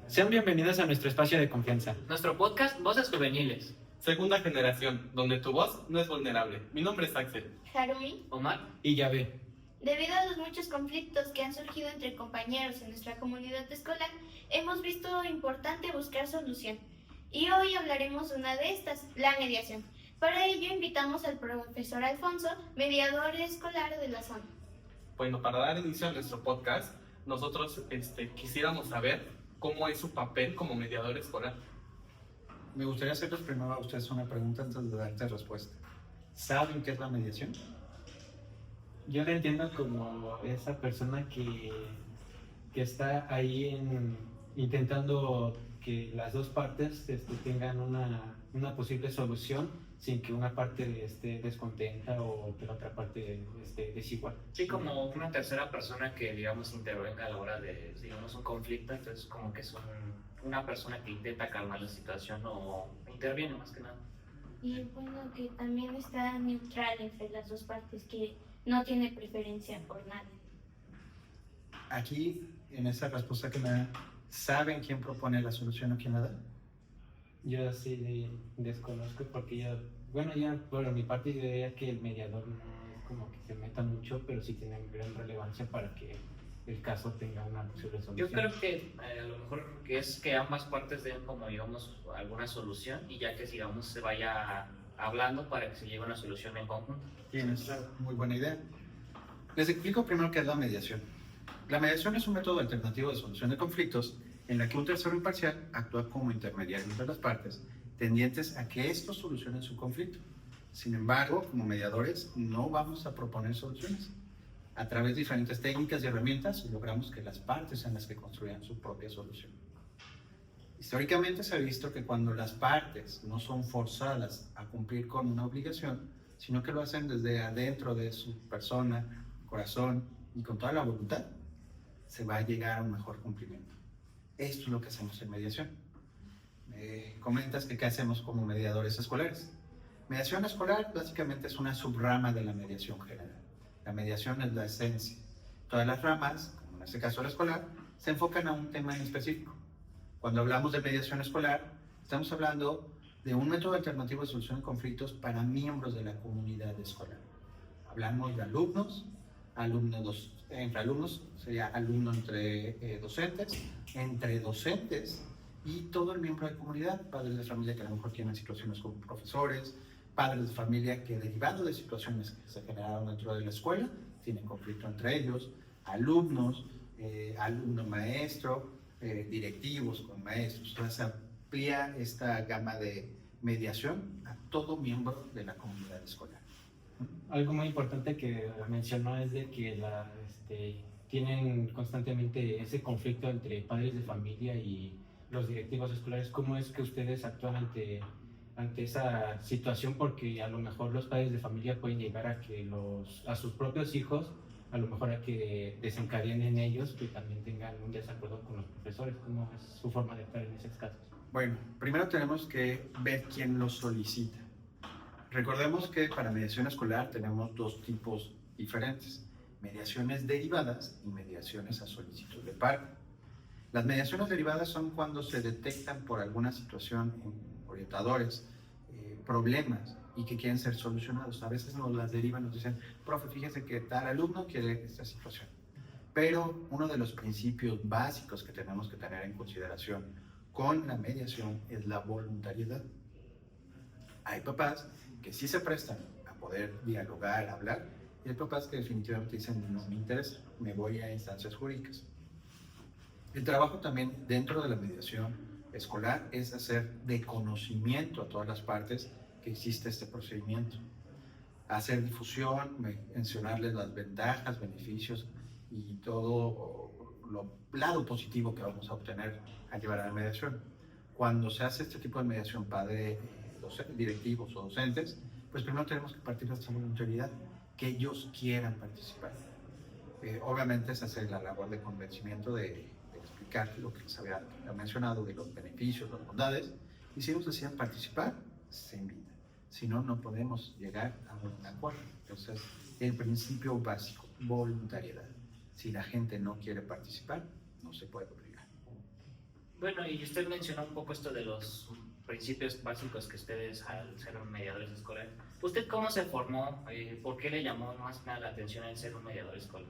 Sean bienvenidos a nuestro espacio de confianza. Nuestro podcast Voces Juveniles. Segunda generación, donde tu voz no es vulnerable. Mi nombre es Axel. Harumi. Omar. Y ya ve. Debido a los muchos conflictos que han surgido entre compañeros en nuestra comunidad escolar, hemos visto importante buscar solución. Y hoy hablaremos de una de estas, la mediación. Para ello invitamos al profesor Alfonso, mediador escolar de la zona. Bueno, para dar inicio a nuestro podcast, nosotros quisiéramos saber cómo es su papel como mediador escolar. Me gustaría hacerles primero a ustedes una pregunta antes de darte respuesta. ¿Saben qué es la mediación? Yo la entiendo como esa persona que está ahí intentando que las dos partes tengan una posible solución sin que una parte esté descontenta o que la otra parte esté desigual. Sí, como una tercera persona que, digamos, intervenga a la hora de, digamos, un conflicto. Entonces, como que es una persona que intenta calmar la situación o interviene más que nada. Y bueno, que también está neutral entre las dos partes, que no tiene preferencia por nadie. Aquí, en esa respuesta que me dan, ¿saben quién propone la solución o quién la da? Yo sí desconozco porque ya por mi parte yo diría que el mediador no es como que se meta mucho, pero sí tiene gran relevancia para que el caso tenga una posible solución. Yo creo que a lo mejor que es que ambas partes den como, digamos, alguna solución y ya que, digamos, se vaya hablando para que se llegue a una solución en conjunto. Tienes muy buena idea. Les explico primero qué es la mediación. La mediación es un método alternativo de solución de conflictos en la que un tercero imparcial actúa como intermediario entre las partes, tendientes a que estos solucionen su conflicto. Sin embargo, como mediadores, no vamos a proponer soluciones. A través de diferentes técnicas y herramientas, logramos que las partes sean las que construyan su propia solución. Históricamente se ha visto que cuando las partes no son forzadas a cumplir con una obligación, sino que lo hacen desde adentro de su persona, corazón y con toda la voluntad, se va a llegar a un mejor cumplimiento. Esto es lo que hacemos en mediación. Comentas que qué hacemos como mediadores escolares. Mediación escolar básicamente es una subrama de la mediación general. La mediación es la esencia. Todas las ramas, como en este caso la escolar, se enfocan a un tema en específico. Cuando hablamos de mediación escolar, estamos hablando de un método alternativo de solución de conflictos para miembros de la comunidad escolar. Hablamos de alumnos, entre alumnos sería alumno entre docentes, entre docentes y todo el miembro de comunidad, padres de familia que a lo mejor tienen situaciones con profesores, padres de familia que derivado de situaciones que se generaron dentro de la escuela, tienen conflicto entre ellos, alumnos, alumno-maestro, directivos con maestros. Entonces se amplía esta gama de mediación a todo miembro de la comunidad escolar. Algo muy importante que mencionó es de que tienen constantemente ese conflicto entre padres de familia y los directivos escolares. ¿Cómo es que ustedes actúan ante esa situación? Porque a lo mejor los padres de familia pueden llegar a que a sus propios hijos, a lo mejor a que desencadenen ellos, que también tengan un desacuerdo con los profesores. ¿Cómo es su forma de actuar en esos casos? Bueno, primero tenemos que ver quién lo solicita. Recordemos que para mediación escolar tenemos dos tipos diferentes: mediaciones derivadas y mediaciones a solicitud de parte. Las mediaciones derivadas son cuando se detectan por alguna situación en orientadores problemas y que quieren ser solucionados. A veces nos las derivan, nos dicen, profe, fíjese que tal alumno quiere esta situación. Pero uno de los principios básicos que tenemos que tener en consideración con la mediación es la voluntariedad. Hay papás que sí se prestan a poder dialogar, hablar, y hay papás que definitivamente dicen, no me interesa, me voy a instancias jurídicas. El trabajo también dentro de la mediación escolar es hacer de conocimiento a todas las partes que existe este procedimiento, hacer difusión, mencionarles las ventajas, beneficios y todo lo lado positivo que vamos a obtener al llevar a la mediación. Cuando se hace este tipo de mediación padre, directivos o docentes, pues primero tenemos que partir de esta voluntariedad, que ellos quieran participar. Obviamente se hace la labor de convencimiento de explicar lo que les había mencionado, de los beneficios, las bondades, y si ellos deciden participar, se invita. Si no, no podemos llegar a un acuerdo. Entonces, el principio básico, voluntariedad. Si la gente no quiere participar, no se puede obligar. Bueno, y usted mencionó un poco esto de los principios básicos que ustedes al ser mediadores escolares. ¿Usted cómo se formó? ¿Por qué le llamó más que nada la atención el ser un mediador escolar?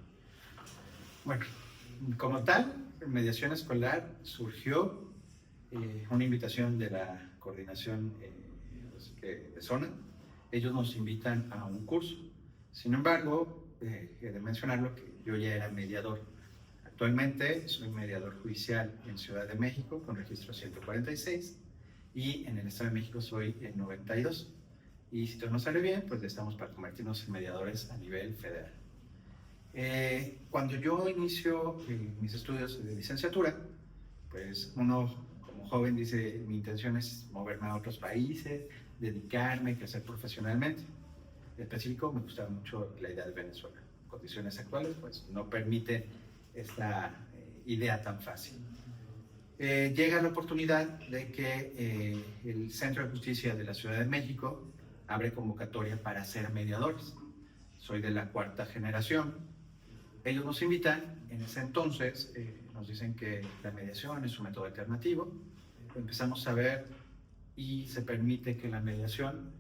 Bueno, como tal, mediación escolar surgió una invitación de la coordinación así que de zona. Ellos nos invitan a un curso. Sin embargo, he de mencionarlo que yo ya era mediador. Actualmente soy mediador judicial en Ciudad de México con registro 146 y en el Estado de México soy el 92. Y si todo nos sale bien, pues estamos para convertirnos en mediadores a nivel federal. Cuando yo inicio mis estudios de licenciatura, pues uno como joven dice, mi intención es moverme a otros países, dedicarme, crecer profesionalmente. En específico, me gusta mucho la idea de Venezuela. Condiciones actuales, pues no permiten esta idea tan fácil. Llega la oportunidad de que el Centro de Justicia de la Ciudad de México abre convocatoria para ser mediadores. Soy de la 4ª generación. Ellos nos invitan, en ese entonces nos dicen que la mediación es un método alternativo. Empezamos a ver y se permite que la mediación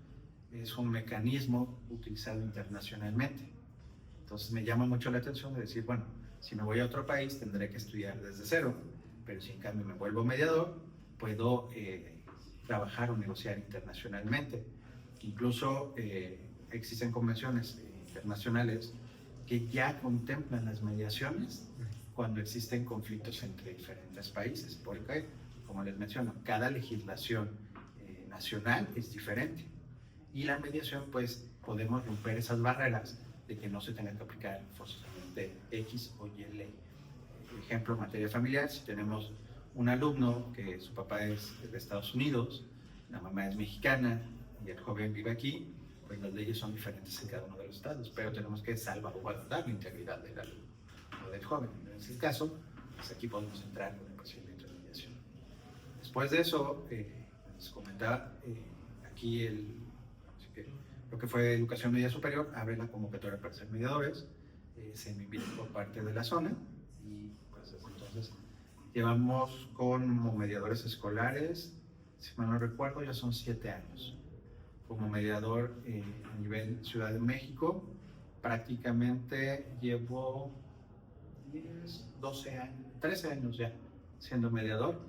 es un mecanismo utilizado internacionalmente. Entonces me llama mucho la atención de decir, bueno, si me voy a otro país tendré que estudiar desde cero, pero si en cambio me vuelvo mediador, puedo trabajar o negociar internacionalmente. Incluso existen convenciones internacionales que ya contemplan las mediaciones cuando existen conflictos entre diferentes países, porque, como les menciono, cada legislación nacional es diferente. Y la mediación, pues, podemos romper esas barreras de que no se tenga que aplicar forzosamente X o Y ley. Por ejemplo, en materia familiar, si tenemos un alumno que su papá es de Estados Unidos, la mamá es mexicana y el joven vive aquí, pues las leyes son diferentes en cada uno de los estados, pero tenemos que salvaguardar la integridad del alumno o del joven. En ese caso, pues aquí podemos entrar con el procedimiento de mediación. Después de eso, les comentaba, aquí lo que fue Educación Media Superior abre la convocatoria para ser mediadores, se me invita por parte de la zona y pues desde entonces llevamos como mediadores escolares, si mal no recuerdo, ya son 7 años. Como mediador a nivel Ciudad de México, prácticamente llevo 12 años, 13 años ya siendo mediador.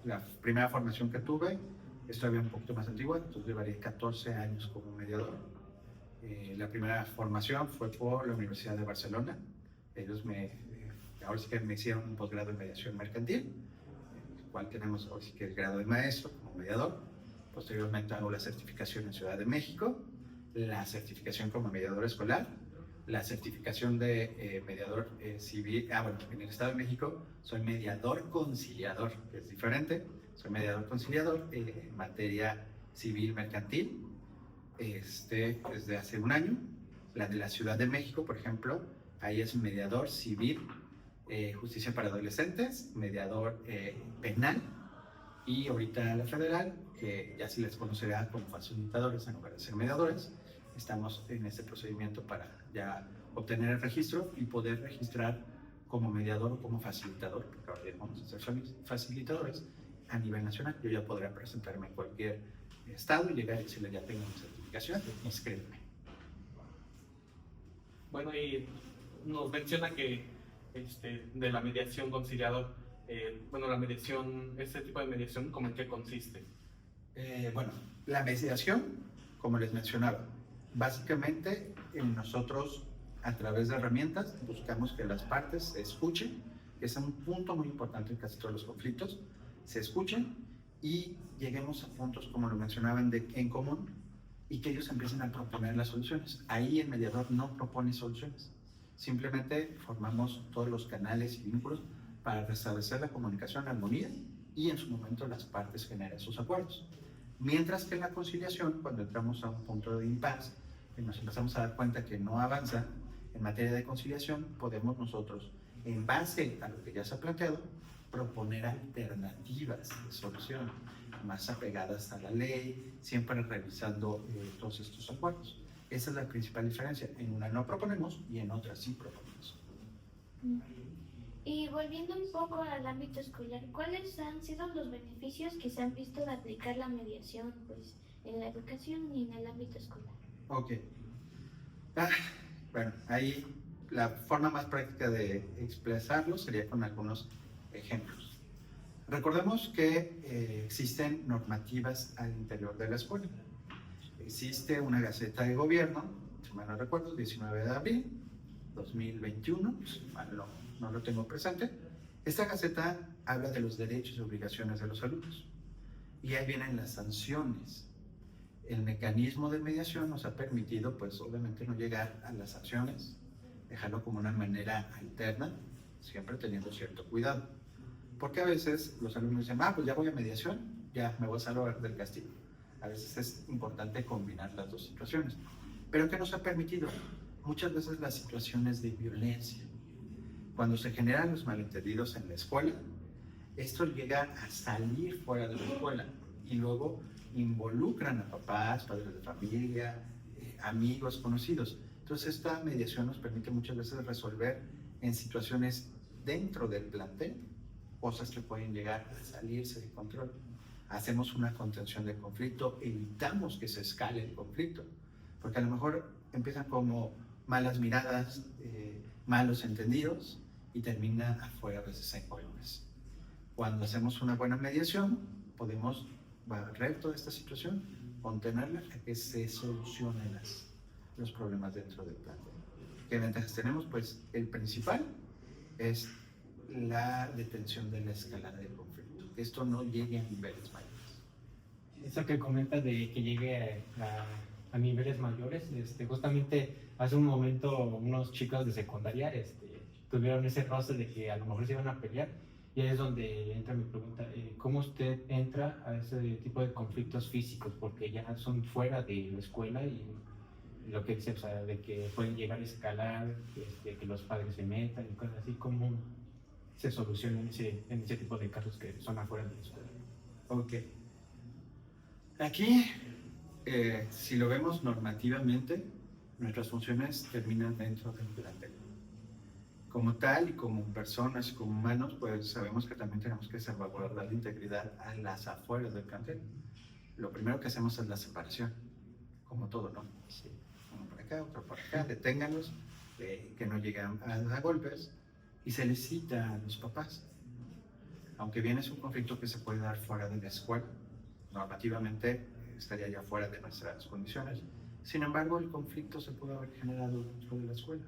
La primera formación que tuve es todavía un poquito más antigua, entonces llevaría 14 años como mediador. La primera formación fue por la Universidad de Barcelona. Ellos ahora sí que me hicieron un posgrado en mediación mercantil, en el cual tenemos ahora sí que el grado de maestro como mediador. Posteriormente hago la certificación en Ciudad de México, la certificación como mediador escolar, la certificación de mediador civil. Bueno, en el Estado de México soy mediador conciliador, que es diferente. Soy mediador conciliador en materia civil mercantil desde hace un año. La de la Ciudad de México, por ejemplo, ahí es mediador civil, justicia para adolescentes, mediador penal, y ahorita la federal, que ya se les conocerá como facilitadores en lugar de ser mediadores. Estamos en este procedimiento para ya obtener el registro y poder registrar como mediador o como facilitador, porque ahora ya vamos a ser facilitadores a nivel nacional. Yo ya podré presentarme en cualquier estado y llegar y decirle, ya tengo mi certificación, inscríbeme. Bueno, y nos menciona que de la mediación conciliador, bueno, la mediación, este tipo de mediación, ¿cómo en qué consiste? Bueno, la mediación, como les mencionaba, básicamente nosotros a través de herramientas buscamos que las partes se escuchen, que es un punto muy importante en casi todos los conflictos, se escuchen y lleguemos a puntos, como lo mencionaban, en común, y que ellos empiecen a proponer las soluciones. Ahí el mediador no propone soluciones, simplemente formamos todos los canales y vínculos para restablecer la comunicación, la armonía, y en su momento las partes generan sus acuerdos. Mientras que en la conciliación, cuando entramos a un punto de impasse, y nos empezamos a dar cuenta que no avanza en materia de conciliación, podemos nosotros, en base a lo que ya se ha planteado, proponer alternativas de solución más apegadas a la ley, siempre revisando todos estos acuerdos. Esa es la principal diferencia. En una no proponemos y en otra sí proponemos. Y Y volviendo un poco al ámbito escolar, ¿cuáles han sido los beneficios que se han visto de aplicar la mediación, pues, en la educación y en el ámbito escolar? Ok. Ah, bueno, ahí la forma más práctica de expresarlo sería con algunos ejemplos. Recordemos que existen normativas al interior de la escuela. Existe una Gaceta de Gobierno, si mal no recuerdo, 19 de abril 2021, si mal no lo tengo presente. Esta Gaceta habla de los derechos y obligaciones de los alumnos. Y ahí vienen las sanciones. El mecanismo de mediación nos ha permitido, pues obviamente, no llegar a las sanciones, dejarlo como una manera alterna, siempre teniendo cierto cuidado. Porque a veces los alumnos dicen, pues ya voy a mediación, ya me voy a salvar del castigo. A veces es importante combinar las dos situaciones. Pero ¿qué nos ha permitido? Muchas veces las situaciones de violencia. Cuando se generan los malentendidos en la escuela, esto llega a salir fuera de la escuela y luego involucran a papás, padres de familia, amigos, conocidos. Entonces esta mediación nos permite muchas veces resolver en situaciones dentro del plantel cosas que pueden llegar a salirse de control. Hacemos una contención del conflicto, evitamos que se escale el conflicto, porque a lo mejor empiezan como malas miradas, malos entendidos y termina afuera a veces en golpes. Cuando hacemos una buena mediación, podemos barrer toda esta situación, contenerla a que se solucionen los problemas dentro del plantel. ¿Qué ventajas tenemos? Pues el principal es la detención de la escalada del conflicto. Que esto no llegue a niveles mayores. Eso que comenta de que llegue a niveles mayores, justamente hace un momento unos chicos de secundaria tuvieron ese roce de que a lo mejor se iban a pelear, y ahí es donde entra mi pregunta, ¿cómo usted entra a ese tipo de conflictos físicos? Porque ya son fuera de la escuela y lo que dice, o sea, de que pueden llegar a escalar, que los padres se metan y cosas así. ¿Cómo se soluciona en ese tipo de casos que son afuera de la escuela? Ok. Aquí, si lo vemos normativamente, nuestras funciones terminan dentro del plantel. Como tal y como personas, como humanos, pues sabemos que también tenemos que salvaguardar la integridad a las afueras del plantel. Lo primero que hacemos es la separación, como todo, ¿no? Sí. Uno por acá, otro por acá, deténganlos, que no lleguen a golpes, y se les cita a los papás. Aunque bien es un conflicto que se puede dar fuera de la escuela, normativamente estaría ya fuera de nuestras condiciones. Sin embargo, el conflicto se puede haber generado dentro de la escuela.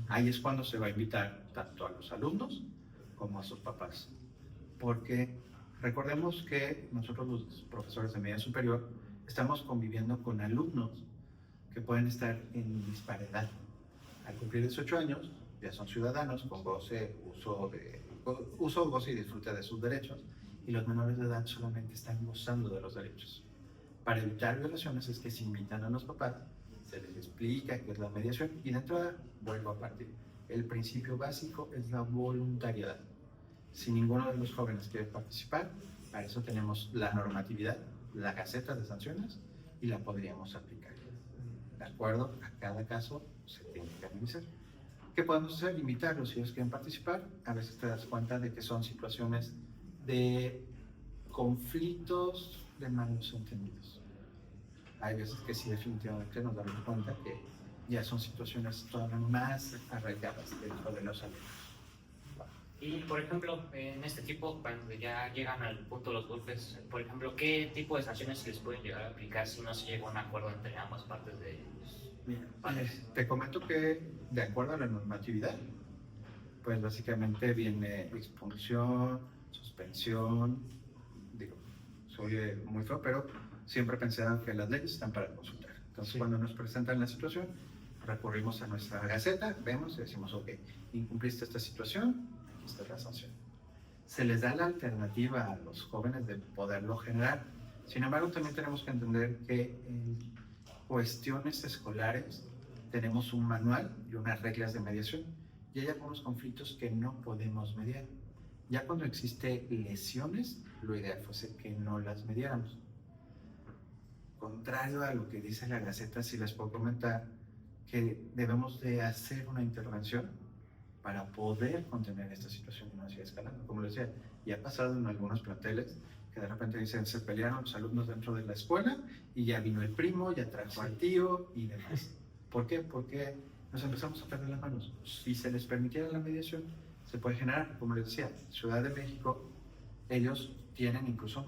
Ahí es cuando se va a invitar tanto a los alumnos como a sus papás. Porque recordemos que nosotros los profesores de media superior estamos conviviendo con alumnos que pueden estar en disparidad. Al cumplir 18 años, ya son ciudadanos con uso, goce y disfrute de sus derechos, y los menores de edad solamente están gozando de los derechos. Para evitar violaciones es que se invitan a los papás, se les explica qué es la mediación y de entrada vuelvo a partir. El principio básico es la voluntariedad. Si ninguno de los jóvenes quiere participar, para eso tenemos la normatividad, la Gaceta de Sanciones, y la podríamos aplicar. De acuerdo a cada caso se tiene que analizar. ¿Qué podemos hacer? Invitarlos si ellos quieren participar. A veces te das cuenta de que son situaciones de conflictos de malos entendidos. Hay veces que sí, definitivamente nos damos cuenta que ya son situaciones todavía más arraigadas dentro de los alumnos. Y, por ejemplo, en este tipo, cuando ya llegan al punto los golpes, por ejemplo, ¿qué tipo de sanciones se les pueden llegar a aplicar si no se llega a un acuerdo entre ambas partes de ellos? Te comento que, de acuerdo a la normatividad, pues básicamente viene expulsión, suspensión. Digo, soy muy feo, pero siempre he pensado que las leyes están para consultar. Entonces, sí, cuando nos presentan la situación, recurrimos a nuestra Gaceta, vemos y decimos, ok, incumpliste esta situación, aquí está la sanción. Se les da la alternativa a los jóvenes de poderlo generar. Sin embargo, también tenemos que entender que en cuestiones escolares tenemos un manual y unas reglas de mediación, y hay algunos conflictos que no podemos mediar. Ya cuando existe lesiones, lo ideal fuese que no las mediáramos. Contrario a lo que dice la Gaceta, sí les puedo comentar que debemos de hacer una intervención para poder contener esta situación y no siga escalando. Como les decía, ya ha pasado en algunos planteles que de repente dicen, se pelearon los alumnos dentro de la escuela y ya vino el primo, ya trajo al tío y demás. ¿Por qué? Porque nos empezamos a perder las manos. Si se les permitiera la mediación, se puede generar, como les decía, Ciudad de México, ellos tienen incluso,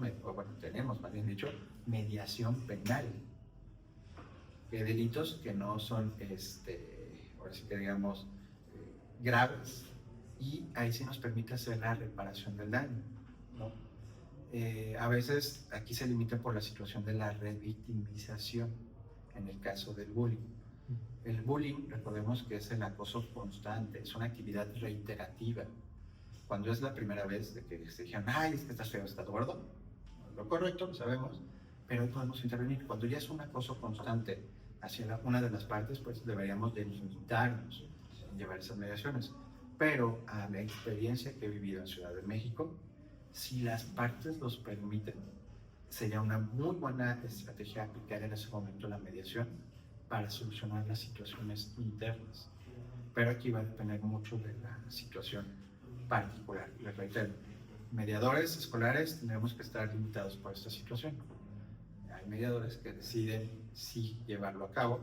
tenemos más bien dicho, mediación penal de delitos que no son, ahora sí que digamos, graves, y ahí sí nos permite hacer la reparación del daño, ¿no? A veces aquí se limita por la situación de la revictimización en el caso del bullying. El bullying, recordemos que es el acoso constante, es una actividad reiterativa. Cuando es la primera vez de que se dijeron, ay, es que estás feo, estás gordo, lo correcto, lo sabemos, pero ahí podemos intervenir. Cuando ya es un acoso constante hacia una de las partes, pues deberíamos de limitarnos en llevar esas mediaciones. Pero a la experiencia que he vivido en Ciudad de México, si las partes los permiten, sería una muy buena estrategia aplicar en ese momento la mediación para solucionar las situaciones internas. Pero aquí va a depender mucho de la situación particular. Les reitero, mediadores escolares tendremos que estar limitados por esta situación. Hay mediadores que deciden sí llevarlo a cabo,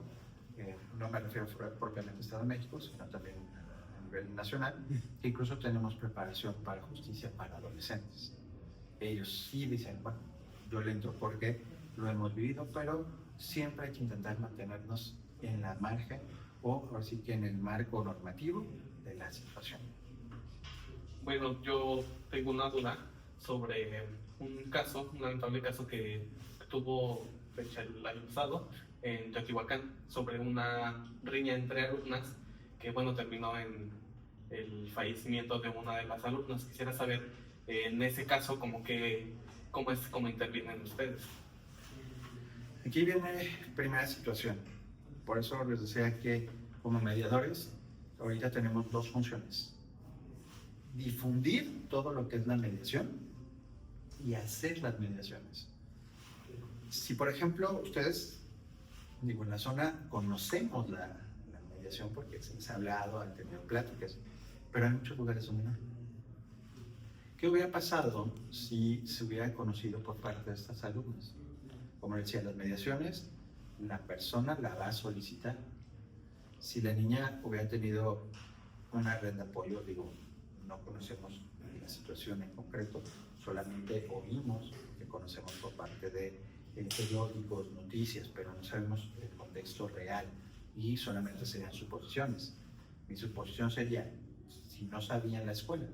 no me refiero propiamente al Estado de México, sino también a nivel nacional, que incluso tenemos preparación para justicia para adolescentes. Ellos sí dicen, bueno, yo le entro porque lo hemos vivido, pero siempre hay que intentar mantenernos en la margen o así que en el marco normativo de la situación. Bueno, yo tengo una duda sobre un caso, un lamentable caso que tuvo fecha el año pasado en Teotihuacán, sobre una riña entre alumnas que, bueno, terminó en el fallecimiento de una de las alumnas. Quisiera saber, en ese caso, cómo intervienen ustedes. Aquí viene primera situación. Por eso les decía que como mediadores, ahorita tenemos dos funciones. Difundir todo lo que es la mediación y hacer las mediaciones. Si, por ejemplo, ustedes, en la zona conocemos la mediación porque se les ha hablado, han tenido pláticas, pero hay muchos lugares donde no. ¿Qué hubiera pasado si se hubiera conocido por parte de estas alumnas? Como decía, las mediaciones, la persona la va a solicitar. Si la niña hubiera tenido una red de apoyo, no conocemos la situación en concreto, solamente oímos que conocemos por parte de periódicos, noticias, pero no sabemos el contexto real y solamente serían suposiciones. Mi suposición sería, si no sabían la escuela.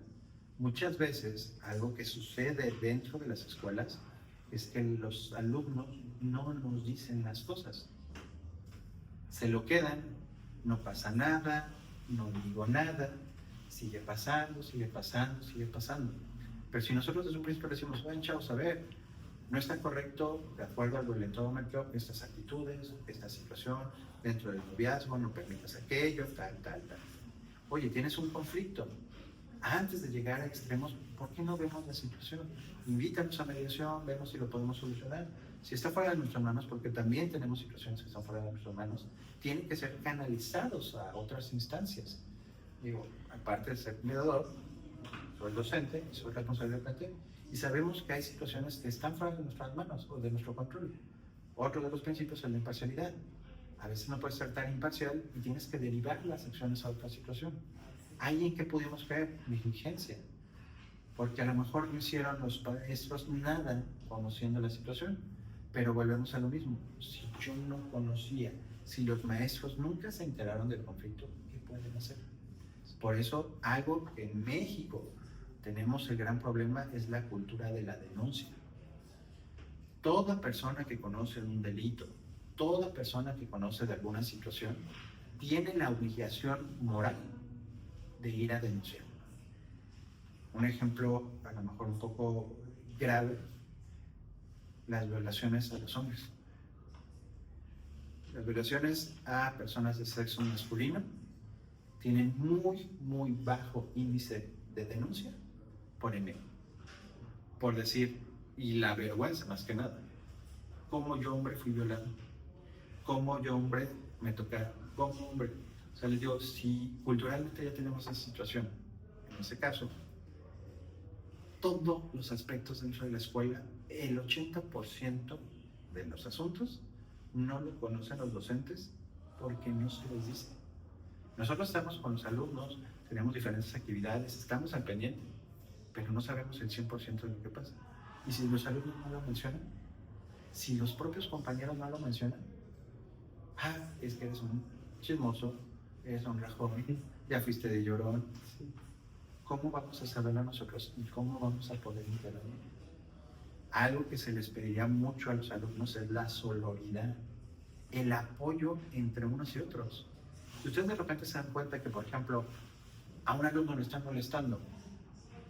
Muchas veces algo que sucede dentro de las escuelas es que los alumnos no nos dicen las cosas. Se lo quedan, no pasa nada, no digo nada, sigue pasando, sigue pasando, sigue pasando. Pero si nosotros desde un principio decimos, bueno, chavos, a ver, no está correcto, de acuerdo al violentómetro, estas actitudes, esta situación, dentro del noviazgo, no permitas aquello, tal. Oye, tienes un conflicto. Antes de llegar a extremos, ¿por qué no vemos la situación? Invítanos a mediación, vemos si lo podemos solucionar. Si está fuera de nuestras manos, porque también tenemos situaciones que están fuera de nuestras manos, tienen que ser canalizados a otras instancias. Aparte de ser mediador, soy docente, soy responsable del plantel, y sabemos que hay situaciones que están fuera de nuestras manos o de nuestro control. Otro de los principios es la imparcialidad. A veces no puedes ser tan imparcial y tienes que derivar las acciones a otra situación. ¿Ahí en qué pudimos caer? Negligencia. Porque a lo mejor no hicieron los maestros nada conociendo la situación, pero volvemos a lo mismo. Si yo no conocía, si los maestros nunca se enteraron del conflicto, ¿qué pueden hacer? Por eso, algo que en México tenemos el gran problema es la cultura de la denuncia. Toda persona que conoce un delito, toda persona que conoce de alguna situación, tiene la obligación moral de ir a denunciar. Un ejemplo, a lo mejor un poco grave, las violaciones a los hombres. Las violaciones a personas de sexo masculino tienen muy bajo índice de denuncia por ENEM. Por decir, y la vergüenza más que nada, cómo yo hombre fui violado, cómo yo hombre me tocaron, cómo hombre. O sea, les digo, si culturalmente ya tenemos esa situación, en ese caso, todos los aspectos dentro de la escuela, el 80% de los asuntos no lo conocen los docentes porque no se les dice. Nosotros estamos con los alumnos, tenemos diferentes actividades, estamos al pendiente, pero no sabemos el 100% de lo que pasa. Y si los alumnos no lo mencionan, si los propios compañeros no lo mencionan, es que eres un chismoso, eres un rajón, ya fuiste de llorón. ¿Cómo vamos a saberlo nosotros y cómo vamos a poder intervenir? Algo que se les pediría mucho a los alumnos es la sororidad, el apoyo entre unos y otros. Si ustedes de repente se dan cuenta que, por ejemplo, a un alumno lo están molestando,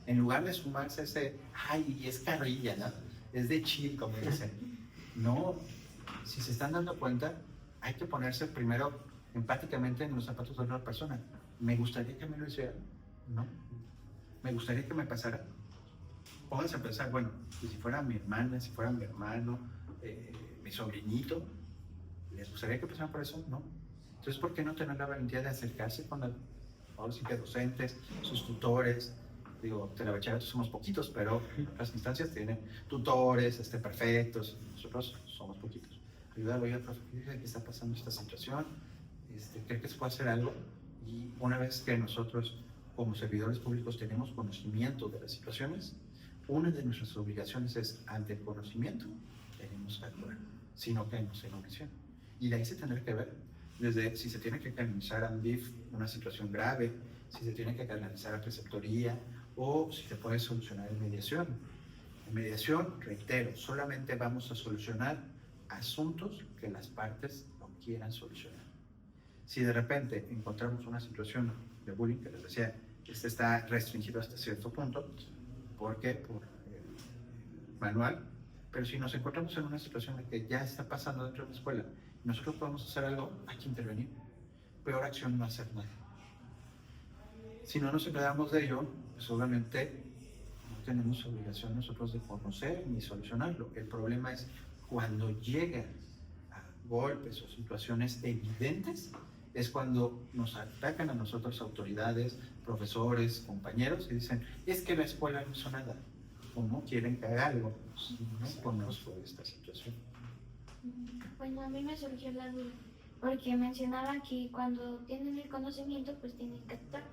en lugar de sumarse a ese, es carrilla, ¿no? Es de chill, como dicen. No, si se están dando cuenta, hay que ponerse primero empáticamente en los zapatos de otra persona. ¿Me gustaría que me lo hicieran? ¿No? ¿Me gustaría que me pasara? Pónganse a pensar, bueno, y si fuera mi hermana, si fuera mi hermano, mi sobrinito, ¿les gustaría que pasaran por eso? No. Entonces, ¿por qué no tener la valentía de acercarse con ahora sí que docentes, sus tutores? Digo, telebachilleratos somos poquitos, pero las instancias tienen tutores, perfectos, nosotros somos poquitos. Ayúdalo, oiga, profe, ¿qué está pasando esta situación? ¿Cree que se puede hacer algo? Y una vez que nosotros, como servidores públicos, tenemos conocimiento de las situaciones, una de nuestras obligaciones es, ante el conocimiento, tenemos que actuar, si no caemos en omisión. Y de ahí se tendrá que ver, desde si se tiene que canalizar a un DIF una situación grave, si se tiene que canalizar a preceptoría, o si se puede solucionar en mediación. En mediación, reitero, solamente vamos a solucionar asuntos que las partes no quieran solucionar. Si de repente encontramos una situación de bullying, que les decía, está restringido hasta cierto punto, porque por el manual, pero si nos encontramos en una situación de que ya está pasando dentro de la escuela, y nosotros podemos hacer algo, hay que intervenir. Peor acción no hacer nada. Si no nos enteramos de ello, pues obviamente no tenemos obligación nosotros de conocer ni solucionarlo. El problema es cuando llega a golpes o situaciones evidentes, es cuando nos atacan a nosotros autoridades, profesores, compañeros y dicen, es que la escuela no hizo nada. ¿Cómo quieren que haga algo? Si no conozco esta situación. Bueno, a mí me surgió la duda, porque mencionaba que cuando tienen el conocimiento, pues tienen que actuar.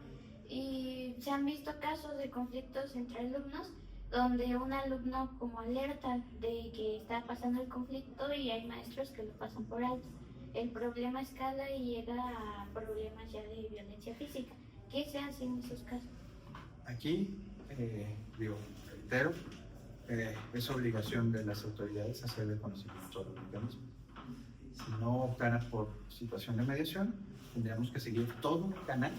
Y se han visto casos de conflictos entre alumnos, donde un alumno como alerta de que está pasando el conflicto y hay maestros que lo pasan por alto. El problema escala y llega a problemas ya de violencia física. ¿Qué se hace en esos casos? Aquí, reitero, es obligación de las autoridades hacer el conocimiento del mecanismo. Si no optaran por situación de mediación, tendríamos que seguir todo un canal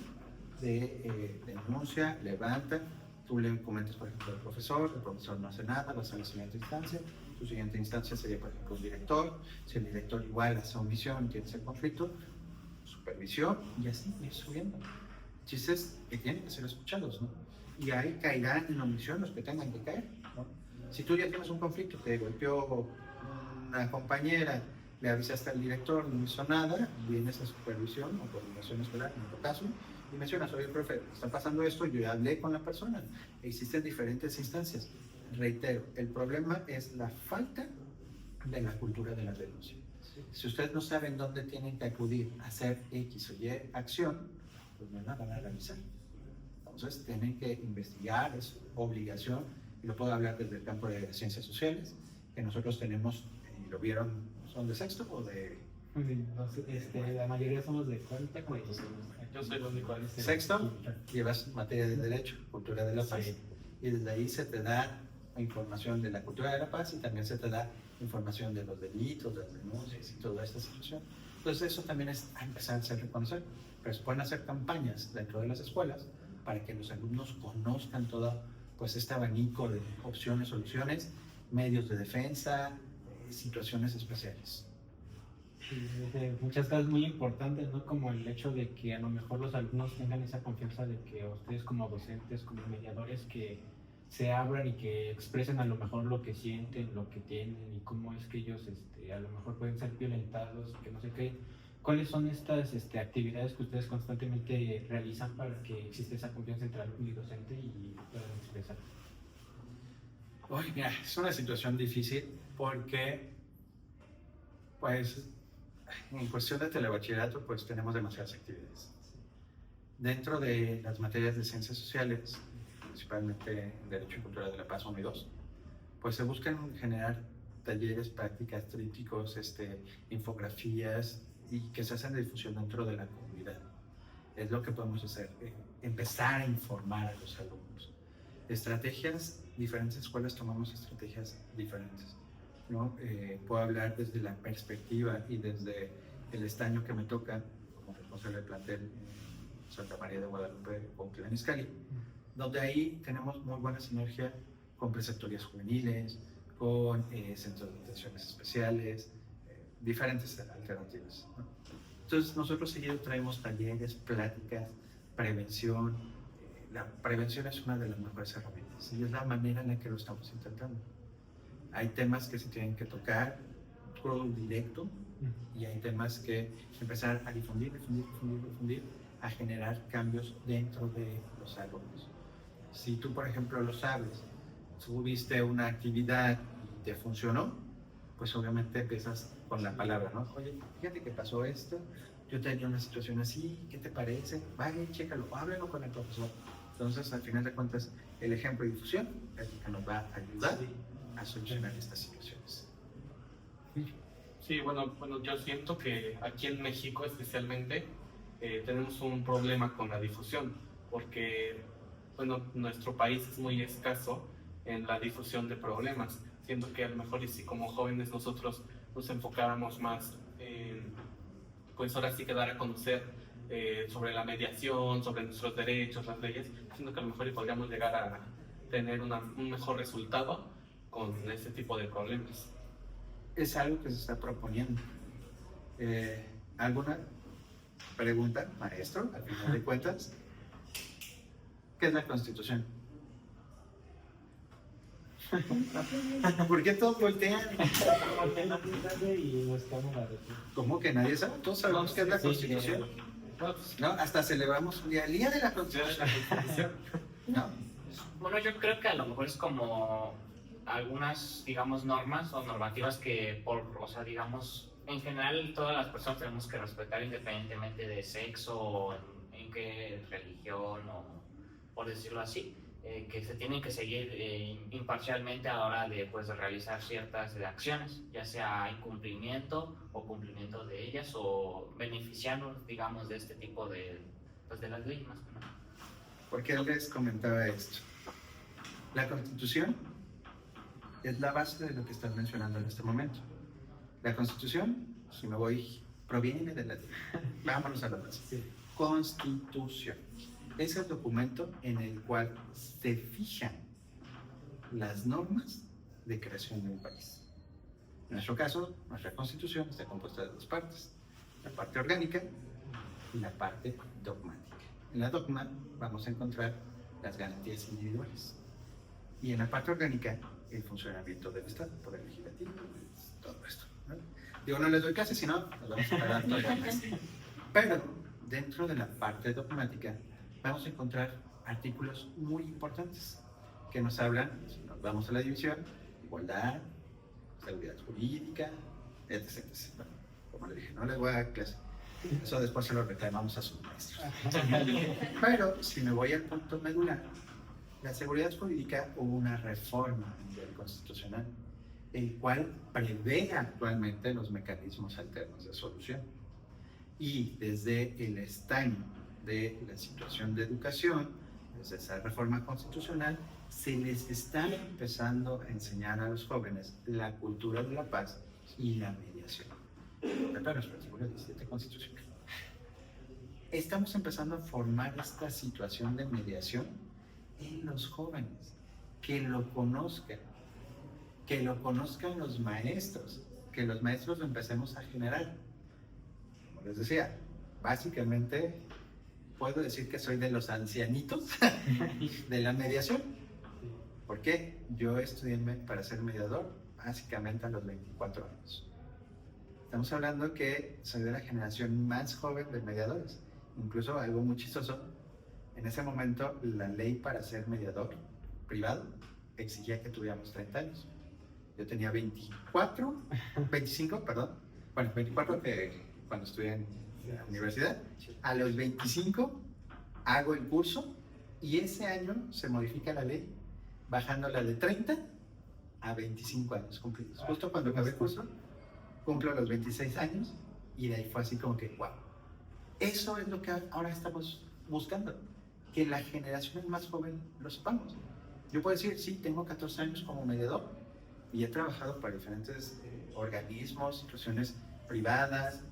de denuncia, levanta, tú le comentas, por ejemplo, al profesor, el profesor no hace nada, vas a la siguiente instancia, tu siguiente instancia sería, por ejemplo, un director, si el director igual hace omisión, tiene ese conflicto, supervisión, y así ir subiendo. Chistes que tienen que ser escuchados, ¿no? Y ahí caerán en omisión los que tengan que caer, ¿no? Si tú ya tienes un conflicto, te golpeó una compañera, le avisaste al director, no hizo nada, vienes a supervisión o coordinación escolar, en otro caso, y mencionas, oye, profe, está pasando esto, yo ya hablé con la persona. Existen diferentes instancias. Reitero, el problema es la falta de la cultura de la denuncia. Si ustedes no saben dónde tienen que acudir a hacer X o Y acción, pues no la van a realizar. Entonces, tienen que investigar, es obligación, y lo puedo hablar desde el campo de ciencias sociales, que nosotros tenemos, y lo vieron, ¿son de sexto o de...? La mayoría somos de cuarta, Yo soy el único de Sexto, llevas materia de derecho, cultura de la paz, Sí. y desde ahí se te da información de la cultura de la paz y también se te da información de los delitos, de las denuncias y toda esta situación. Entonces eso también es a empezar a reconocer, pero se pueden hacer campañas dentro de las escuelas para que los alumnos conozcan todo pues, este abanico de opciones, soluciones, medios de defensa, situaciones especiales. Sí, muchas cosas muy importantes, ¿no? Como el hecho de que a lo mejor los alumnos tengan esa confianza de que ustedes como docentes, como mediadores, que se abran y que expresen a lo mejor lo que sienten, lo que tienen y cómo es que ellos a lo mejor pueden ser violentados, que no sé qué. ¿Cuáles son estas actividades que ustedes constantemente realizan para que exista esa confianza entre alumno y docente y puedan expresar? Uy, mira, es una situación difícil porque, pues, en cuestión de telebachillerato, pues tenemos demasiadas actividades. Dentro de las materias de ciencias sociales, principalmente Derecho y Cultura de la Paz 1 y 2, pues se buscan generar talleres, prácticas, trípticos, infografías y que se hacen de difusión dentro de la comunidad. Es lo que podemos hacer, empezar a informar a los alumnos. Estrategias, diferentes escuelas tomamos estrategias diferentes, ¿no? Puedo hablar desde la perspectiva y desde el estaño que me toca como responsable del plantel en Santa María de Guadalupe o Tlaniscali, donde ahí tenemos muy buena sinergia con preceptorías juveniles, con centros de atenciones especiales, diferentes alternativas, ¿no? Entonces nosotros seguido traemos talleres, pláticas, prevención. La prevención es una de las mejores herramientas y es la manera en la que lo estamos intentando. Hay temas que se tienen que tocar crudo y directo y hay temas que empezar a difundir, a generar cambios dentro de los alumnos. Si tú, por ejemplo, lo sabes, tuviste una actividad y te funcionó, pues obviamente empiezas con la palabra, ¿no? Oye, fíjate que pasó esto, yo tenía una situación así, ¿qué te parece? Vaya, chécalo, háblalo con el profesor. Entonces, al final de cuentas, el ejemplo y difusión es lo que nos va a ayudar a solucionar estas situaciones. Sí, bueno, yo siento que aquí en México especialmente tenemos un problema con la difusión, porque, bueno, nuestro país es muy escaso en la difusión de problemas. Siento que a lo mejor y si como jóvenes nosotros nos enfocáramos más en, pues ahora sí que dar a conocer sobre la mediación, sobre nuestros derechos, las leyes, siento que a lo mejor y podríamos llegar a tener un mejor resultado con este tipo de problemas. Es algo que se está proponiendo. ¿Alguna pregunta, maestro, al final de cuentas? ¿Qué es la Constitución? ¿Por qué todos voltean? ¿Cómo que nadie sabe? Todos sabemos qué es la Constitución. ¿No? Hasta celebramos el día de la Constitución. ¿No? Bueno, yo creo que a lo mejor es como algunas, digamos, normas o normativas que, o sea, digamos, en general todas las personas tenemos que respetar independientemente de sexo o en qué religión o por decirlo así, que se tienen que seguir imparcialmente a la hora de, pues, de realizar ciertas acciones, ya sea incumplimiento o cumplimiento de ellas o beneficiarnos, digamos, de este tipo de, pues, de las leyes más que nada. ¿Por qué les comentaba esto? La Constitución es la base de lo que estás mencionando en este momento. La Constitución, si me voy, proviene del latín. Vámonos a la base. Sí. Constitución. Es el documento en el cual se fijan las normas de creación de un país. En nuestro caso, nuestra Constitución está compuesta de dos partes: la parte orgánica y la parte dogmática. En la dogma vamos a encontrar las garantías individuales y en la parte orgánica el funcionamiento del Estado, poder legislativo, todo esto, ¿no? Digo, no les doy clases, si no, nos vamos a parar todavía más. Pero dentro de la parte dogmática vamos a encontrar artículos muy importantes que nos hablan, si nos vamos a la división, igualdad, seguridad jurídica, etc. Bueno, como les dije, no les voy a dar clase. Eso después se lo reclamamos a sus maestros. Pero si me voy al punto medular, la seguridad jurídica hubo una reforma a nivel constitucional, el cual prevé actualmente los mecanismos alternos de solución. Y desde el estaño de la situación de educación, desde esa reforma constitucional, se les está empezando a enseñar a los jóvenes la cultura de la paz y la mediación. Pero nuestro artículo 17 constitucional. Estamos empezando a formar esta situación de mediación en los jóvenes, que lo conozcan los maestros, que los maestros lo empecemos a generar. Como les decía, básicamente puedo decir que soy de los ancianitos de la mediación. ¿Por qué? Yo estudié para ser mediador básicamente a los 24 años. Estamos hablando que soy de la generación más joven de mediadores. Incluso algo muy chistoso, en ese momento la ley para ser mediador privado exigía que tuviéramos 30 años. Yo tenía 25, perdón. Bueno, 24 que cuando estudié en la universidad. A los 25 hago el curso y ese año se modifica la ley bajándola de 30 a 25 años cumplidos. Justo cuando acabé el curso, cumplo los 26 años y de ahí fue así como que, wow. Eso es lo que ahora estamos buscando, que la generación más joven lo sepamos. Yo puedo decir, sí, tengo 14 años como mediador y he trabajado para diferentes organismos, instituciones privadas,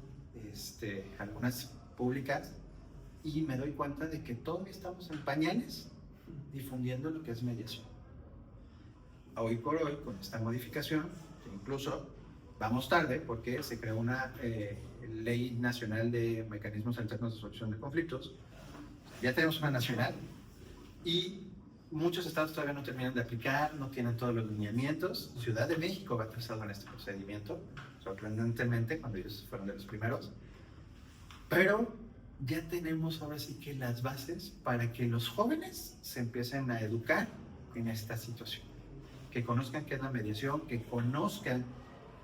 algunas públicas, y me doy cuenta de que todavía estamos en pañales difundiendo lo que es mediación. Hoy por hoy, con esta modificación, que incluso vamos tarde porque se creó una ley nacional de mecanismos alternos de solución de conflictos, ya tenemos una nacional y muchos estados todavía no terminan de aplicar, no tienen todos los lineamientos. Ciudad de México va atrasado en este procedimiento, sorprendentemente, cuando ellos fueron de los primeros. Pero ya tenemos ahora sí que las bases para que los jóvenes se empiecen a educar en esta situación. Que conozcan qué es la mediación, que conozcan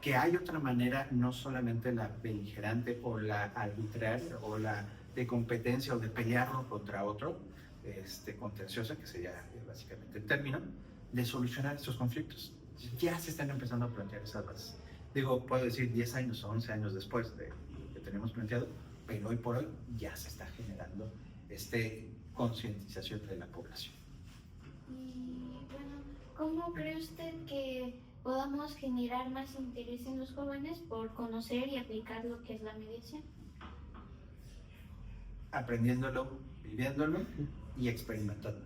que hay otra manera, no solamente la beligerante o la arbitraria o la de competencia o de pelearlo contra otro, contenciosa, que sería básicamente el término, de solucionar estos conflictos. Ya se están empezando a plantear esas bases. Digo, puedo decir 10 años o 11 años después de que tenemos planteado, pero hoy por hoy ya se está generando concientización de la población. Y bueno, ¿cómo cree usted que podamos generar más interés en los jóvenes por conocer y aplicar lo que es la mediación? Aprendiéndolo, viviéndolo y experimentando.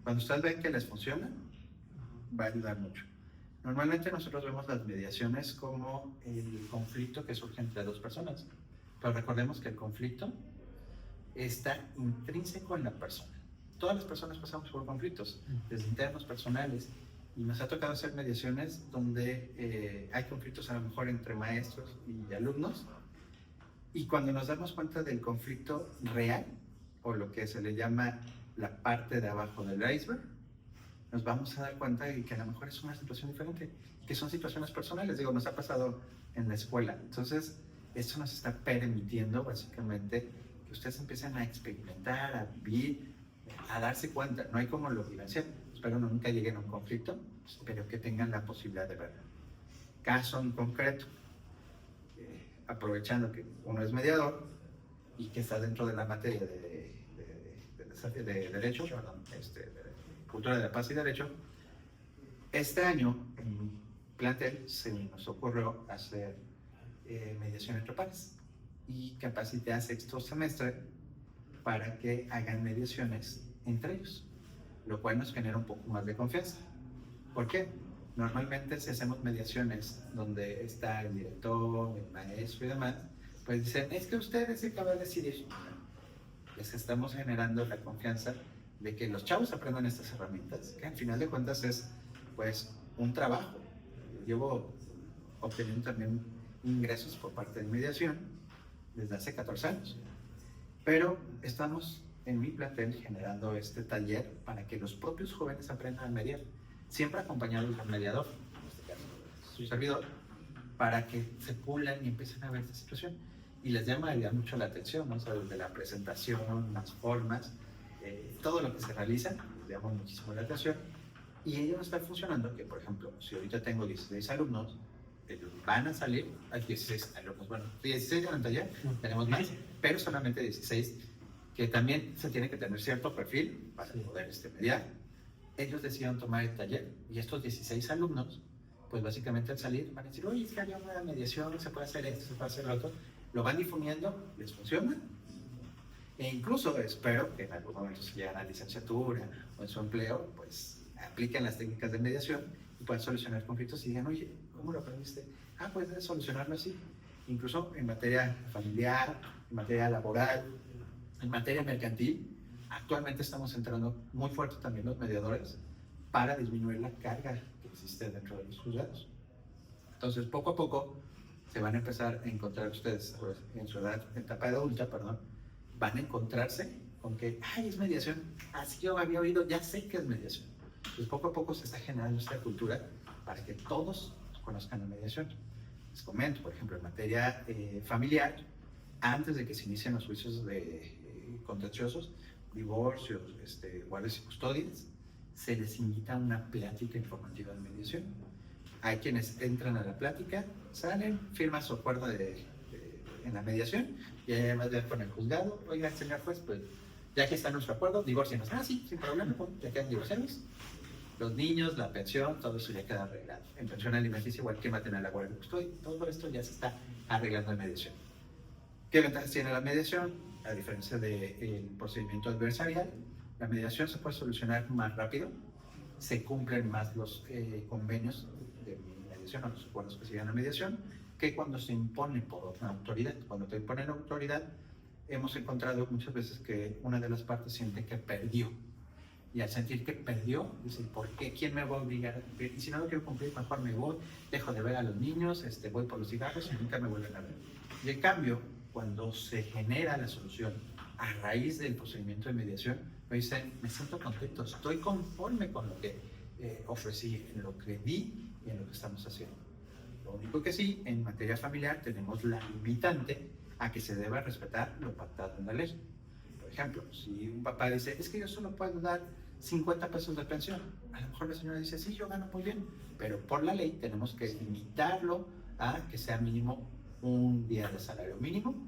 Cuando ustedes ven que les funciona, va a ayudar mucho. Normalmente nosotros vemos las mediaciones como el conflicto que surge entre dos personas, pero recordemos que el conflicto está intrínseco en la persona. Todas las personas pasamos por conflictos, desde internos, personales, y nos ha tocado hacer mediaciones donde hay conflictos a lo mejor entre maestros y alumnos, y cuando nos damos cuenta del conflicto real, o lo que se le llama la parte de abajo del iceberg, nos vamos a dar cuenta de que a lo mejor es una situación diferente, que son situaciones personales. Digo, nos ha pasado en la escuela. Entonces, esto nos está permitiendo básicamente que ustedes empiecen a experimentar, a vivir, a darse cuenta. No hay como lo vivencial. Espero nunca lleguen a un conflicto, pero que tengan la posibilidad de verlo. Caso en concreto, aprovechando que uno es mediador y que está dentro de la materia de derecho, perdón, de cultura de la paz y derecho, este año en mi plantel se nos ocurrió hacer mediación entre pares y capacité a sexto semestre para que hagan mediaciones entre ellos, lo cual nos genera un poco más de confianza. ¿Por qué? Normalmente si hacemos mediaciones donde está el director, el maestro y demás, pues dicen, es que ustedes se acaban de decidir. Les estamos generando la confianza de que los chavos aprendan estas herramientas, que al final de cuentas es pues un trabajo. Llevo obteniendo también ingresos por parte de mediación desde hace 14 años, pero estamos en mi plantel generando este taller para que los propios jóvenes aprendan a mediar, siempre acompañados del mediador, en este caso su servidor, para que se pulan y empiecen a ver esta situación. Y les llama mucho la atención, ¿no? O sea, desde la presentación, las formas, todo lo que se realiza, les llama muchísimo la atención. Y ellos están funcionando, que por ejemplo, si ahorita tengo 16 alumnos, van a salir, hay 16 alumnos, bueno, 16 en el taller, tenemos más, pero solamente 16, que también se tiene que tener cierto perfil para poder mediar. Ellos decidieron tomar el taller y estos 16 alumnos, pues básicamente al salir van a decir, oye, es que había una mediación, se puede hacer esto, se puede hacer lo otro. Lo van difundiendo, les funciona, e incluso espero que en algún momento si llegan a licenciatura o en su empleo, pues apliquen las técnicas de mediación y puedan solucionar conflictos y digan, oye, ¿cómo lo aprendiste? Ah, pues debes solucionarlo así. Incluso en materia familiar, en materia laboral, en materia mercantil, actualmente estamos entrando muy fuerte también los mediadores para disminuir la carga que existe dentro de los juzgados. Entonces, poco a poco, se van a empezar a encontrar ustedes pues, en su edad, en etapa de adulta, perdón, van a encontrarse con que, ay, es mediación, así yo había oído, ya sé que es mediación. Pues poco a poco se está generando esta cultura para que todos conozcan la mediación. Les comento, por ejemplo, en materia familiar, antes de que se inicien los juicios contenciosos, divorcios, guardias y custodias, se les invita a una plática informativa de mediación. Hay quienes entran a la plática, salen, firman su acuerdo en la mediación y además ver con el juzgado, oiga, señor juez, pues ya que está nuestro acuerdo, divórcianos. Ah, sí, sin problema, pues, ya quedan divorciados. Los niños, la pensión, todo eso ya queda arreglado. En pensión alimenticia, igual que maten a la guardia de custodia, todo esto ya se está arreglando en mediación. ¿Qué ventajas tiene la mediación? A diferencia del procedimiento adversarial, la mediación se puede solucionar más rápido, se cumplen más los convenios de mediación o los acuerdos que se llegan a mediación que cuando se impone por una autoridad. Cuando te imponen autoridad, hemos encontrado muchas veces que una de las partes siente que perdió. Y al sentir que perdió, dice, ¿por qué? ¿Quién me va a obligar a cumplir? Y si no lo quiero cumplir, mejor me voy, dejo de ver a los niños, voy por los cigarros y nunca me vuelven a ver. Y en cambio, cuando se genera la solución a raíz del procedimiento de mediación, me dicen, me siento contento, estoy conforme con lo que ofrecí, en lo que di y en lo que estamos haciendo. Lo único que sí, en materia familiar tenemos la limitante a que se deba respetar lo pactado en la ley. Por ejemplo, si un papá dice, es que yo solo puedo dar 50 pesos de pensión, a lo mejor la señora dice, sí, yo gano muy bien, pero por la ley tenemos que limitarlo a que sea mínimo un día de salario mínimo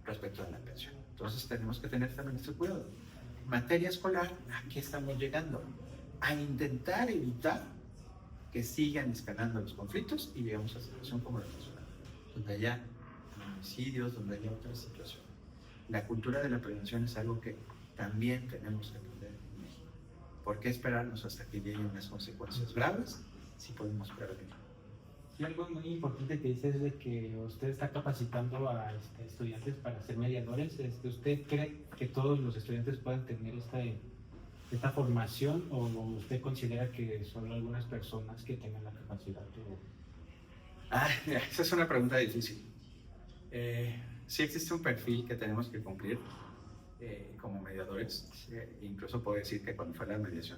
respecto a la pensión. Entonces tenemos que tener también este cuidado. En materia escolar, ¿a qué estamos llegando? A intentar evitar que sigan escalando los conflictos y llegamos a situación como la nacional, donde haya homicidios, donde haya otras situaciones. La cultura de la prevención es algo que también tenemos que aprender en México. ¿Por qué esperarnos hasta que lleguen unas consecuencias graves si podemos prevenir? Y algo muy importante que dice es de que usted está capacitando a estudiantes para ser mediadores. ¿Usted cree que todos los estudiantes puedan tener esta formación o usted considera que solo algunas personas que tengan la capacidad? Esa es una pregunta difícil. Sí existe un perfil que tenemos que cumplir como mediadores. Incluso puedo decir que cuando fue la mediación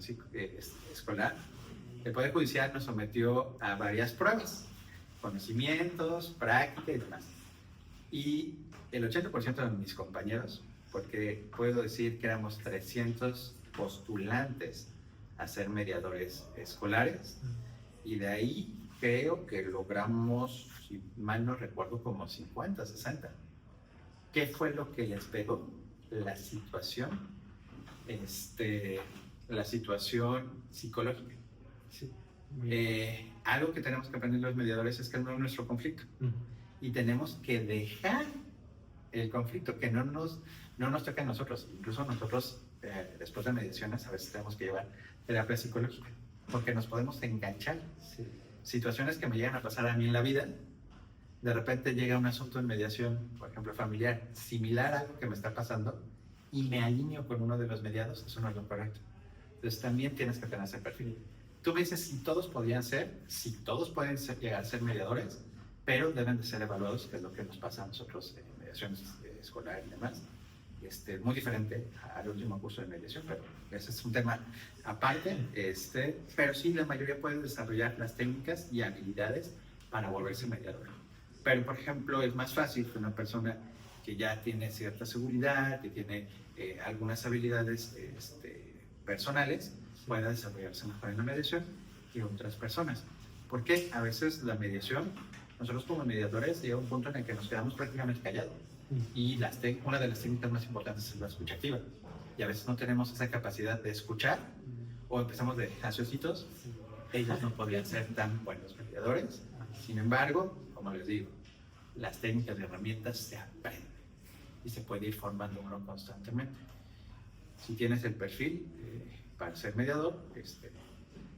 escolar, el Poder Judicial nos sometió a varias pruebas, conocimientos, práctica y demás. Y el 80% de mis compañeros, porque puedo decir que éramos 300 postulantes a ser mediadores escolares, y de ahí creo que logramos, si mal no recuerdo, como 50, 60. ¿Qué fue lo que les pegó? La situación psicológica. Sí. Algo que tenemos que aprender los mediadores es que no es nuestro conflicto. Y tenemos que dejar el conflicto, que no nos toque a nosotros. Incluso nosotros, después de mediaciones, a veces tenemos que llevar terapia psicológica, porque nos podemos enganchar. Sí. Situaciones que me llegan a pasar a mí en la vida, de repente llega un asunto en mediación, por ejemplo familiar, similar a algo que me está pasando, y me alineo con uno de los mediados, eso no es lo correcto. Entonces también tienes que tener ese perfil. Tú me dices si todos podrían ser, si todos pueden llegar a ser mediadores, pero deben de ser evaluados, que es lo que nos pasa a nosotros en mediaciones escolar y demás. Muy diferente al último curso de mediación, pero ese es un tema aparte. Pero sí, la mayoría puede desarrollar las técnicas y habilidades para volverse mediador. Pero, por ejemplo, es más fácil que una persona que ya tiene cierta seguridad, que tiene algunas habilidades personales, pueda desarrollarse mejor en la mediación que otras personas. Porque a veces la mediación, nosotros como mediadores, llega un punto en el que nos quedamos prácticamente callados. Y una de las técnicas más importantes es la escucha activa. Y a veces no tenemos esa capacidad de escuchar o empezamos de ansiositos. Ellos no podrían ser tan buenos mediadores. Sin embargo, como les digo, las técnicas y herramientas se aprenden y se puede ir formando uno constantemente. Si tienes el perfil para ser mediador,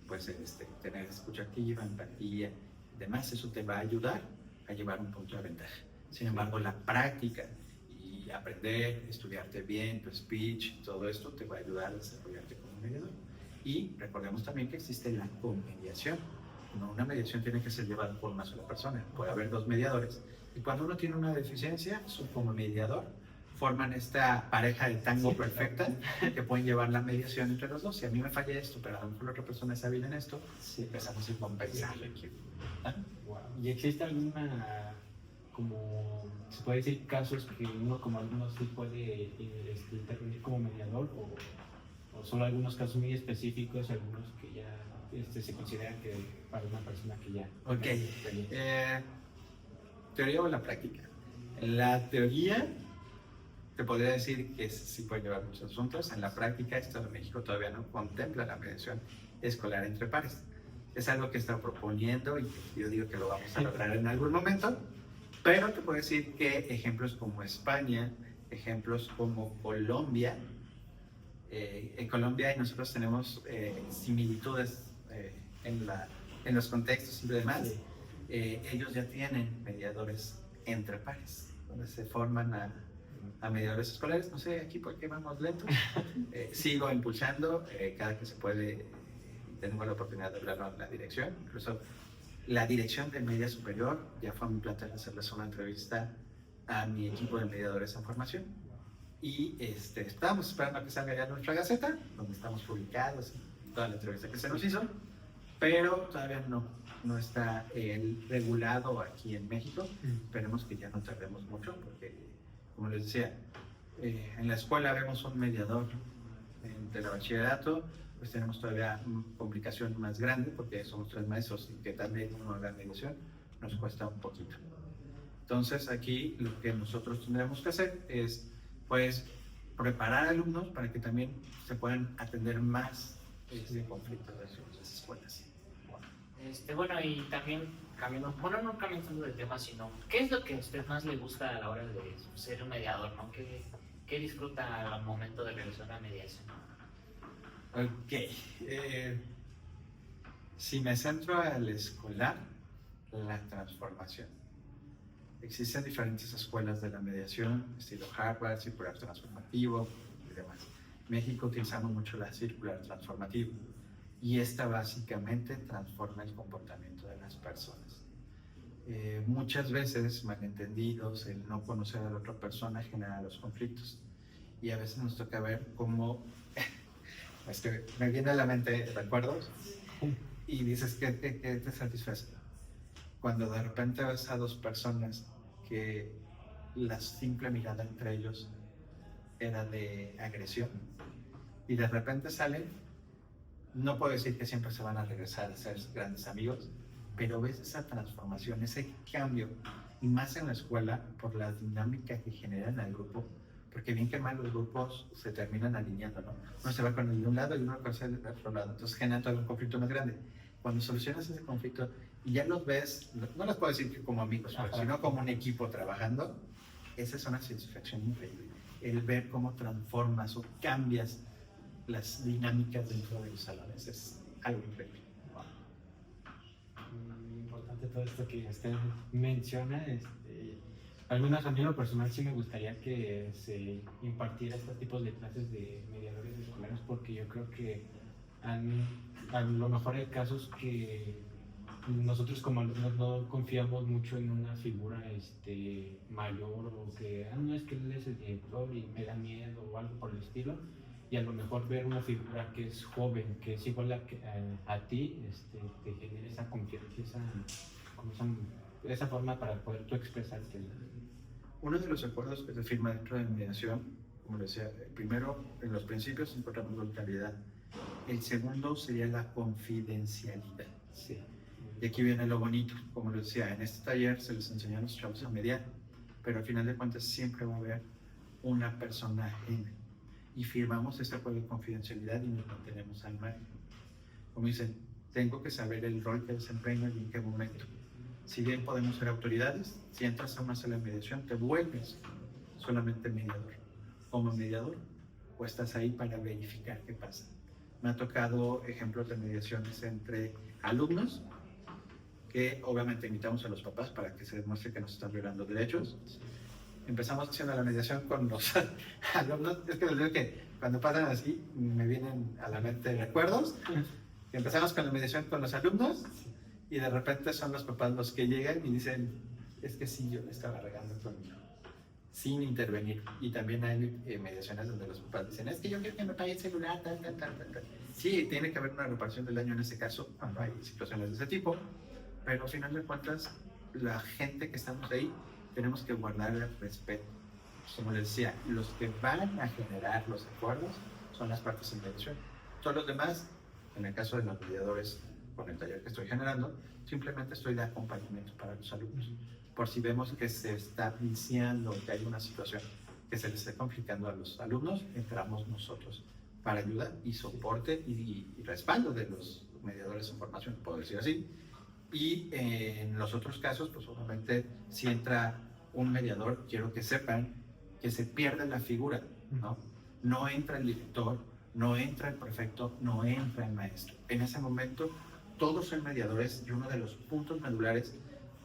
pues tener escucha activa, empatía, demás, eso te va a ayudar a llevar un punto de ventaja. Sin embargo, la práctica y aprender, estudiarte bien, tu speech, todo esto te va a ayudar a desarrollarte como mediador. Y recordemos también que existe la comediación. No, una mediación tiene que ser llevada por una sola persona. Puede haber dos mediadores. Y cuando uno tiene una deficiencia, como mediador, forman esta pareja de tango perfecta que pueden llevar la mediación entre los dos. Si a mí me falla esto, pero a lo mejor la otra persona está bien en esto, empezamos a compensar. Wow. ¿Y existe alguna, como, se puede decir, casos que uno como alumno sí puede intervenir como mediador o solo algunos casos muy específicos, algunos que ya se consideran que para una persona que ya... Ok. ¿Teoría o la práctica? La teoría te podría decir que sí puede llevar muchos asuntos. En la práctica, Estado de México todavía no contempla la mediación escolar entre pares. Es algo que está proponiendo y yo digo que lo vamos a lograr en algún momento, pero te puedo decir que ejemplos como España, ejemplos como Colombia, en Colombia nosotros tenemos similitudes en los contextos y demás. Ellos ya tienen mediadores entre pares, donde se forman a mediadores escolares. No sé, aquí por qué vamos lentos. Sigo impulsando cada que se puede. Tengo la oportunidad de hablarlo en la dirección. Incluso la dirección de media superior ya fue a mi plantel hacerles una entrevista a mi equipo de mediadores en formación. Y estábamos esperando a que salga ya nuestra gaceta, donde estamos publicados, toda la entrevista que se nos hizo, pero todavía no está regulado aquí en México. Esperemos que ya no tardemos mucho, porque, como les decía, en la escuela vemos un mediador de la bachillerato, pues tenemos todavía una complicación más grande, porque somos 3 maestros y que también uno haga mediación nos cuesta un poquito. Entonces aquí lo que nosotros tendremos que hacer es, pues, preparar alumnos para que también se puedan atender más conflictos de las escuelas. Bueno, y también cambiando, bueno, no cambiando de tema, sino, ¿qué es lo que a usted más le gusta a la hora de ser un mediador, ¿no? ¿Qué disfruta al momento de realizar una mediación? Ok. Si me centro al escolar, la transformación. Existen diferentes escuelas de la mediación, estilo Harvard, circular transformativo y demás. En México utilizamos mucho la circular transformativo y esta básicamente transforma el comportamiento de las personas. Muchas veces malentendidos, el no conocer a la otra persona genera los conflictos y a veces nos toca ver cómo me viene a la mente recuerdos y dices que te satisface cuando de repente ves a dos personas que la simple mirada entre ellos era de agresión y de repente salen. No puedo decir que siempre se van a regresar a ser grandes amigos, pero ves esa transformación, ese cambio, y más en la escuela por la dinámica que generan al grupo, porque bien que mal los grupos se terminan alineando, ¿no? Uno se va con el de un lado y uno con el del otro lado, entonces generan todo un conflicto más grande. Cuando solucionas ese conflicto y ya los ves, no les puedo decir que como amigos, pero sino como un equipo trabajando, esa es una satisfacción increíble. El ver cómo transformas o cambias las dinámicas dentro de los salones es algo increíble. Muy importante todo esto que usted menciona. Al menos a mí en lo personal sí me gustaría que se impartiera estos tipos de clases de mediadores escolares, porque yo creo que a lo mejor hay casos que nosotros como alumnos no confiamos mucho en una figura mayor, o que no es que él es el director y me da miedo o algo por el estilo, y a lo mejor ver una figura que es joven, que es igual a ti, te genera esa confianza, esa forma para poder tú expresarte. Uno de los acuerdos que se firma dentro de la mediación, como decía, primero en los principios encontramos la calidad, el segundo sería la confidencialidad. Sí. Y aquí viene lo bonito, como les decía, en este taller se les enseña a los chavos a mediar, pero al final de cuentas siempre va a haber una persona ajena. Y firmamos este acuerdo de confidencialidad y nos mantenemos al margen. Como dicen, tengo que saber el rol que desempeño y en qué momento. Si bien podemos ser autoridades, si entras a una sala de mediación te vuelves solamente mediador. Como mediador, o estás ahí para verificar qué pasa. Me ha tocado ejemplos de mediaciones entre alumnos, que obviamente invitamos a los papás para que se demuestre que nos están violando derechos. Empezamos haciendo la mediación con los alumnos. Es que les digo que cuando pasan así me vienen a la mente recuerdos. Empezamos con la mediación con los alumnos y de repente son los papás los que llegan y dicen, es que sí, yo le estaba regando con mi hijo, sin intervenir. Y también hay mediaciones donde los papás dicen, es que yo quiero que me pague el celular, tal. Sí, tiene que haber una reparación del daño en ese caso, cuando hay situaciones de ese tipo, pero al final de cuentas, la gente que estamos ahí, tenemos que guardar el respeto. Como les decía, los que van a generar los acuerdos son las partes en mediación. Todos los demás, en el caso de los mediadores, con el taller que estoy generando, simplemente estoy de acompañamiento para los alumnos. Por si vemos que se está viciando, que hay una situación que se les está complicando a los alumnos, entramos nosotros para ayuda y soporte y respaldo de los mediadores en formación, puedo decir así. Y en los otros casos, pues obviamente, si entra un mediador, quiero que sepan que se pierde la figura, ¿no? No entra el director, no entra el prefecto, no entra el maestro. En ese momento, todos son mediadores y uno de los puntos medulares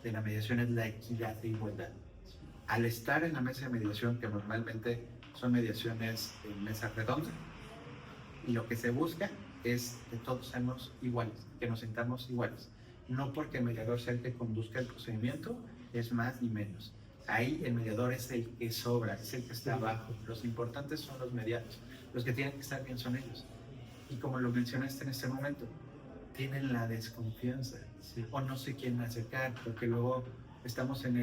de la mediación es la equidad e igualdad. Al estar en la mesa de mediación, que normalmente son mediaciones en mesa redonda, y lo que se busca es que todos seamos iguales, que nos sintamos iguales. No porque el mediador sea el que conduzca el procedimiento, es más ni menos. Ahí el mediador es el que sobra, es el que está abajo. Los importantes son los mediados. Los que tienen que estar bien son ellos. Y como lo mencionaste en este momento, tienen la desconfianza, o no se quieren acercar, porque luego estamos en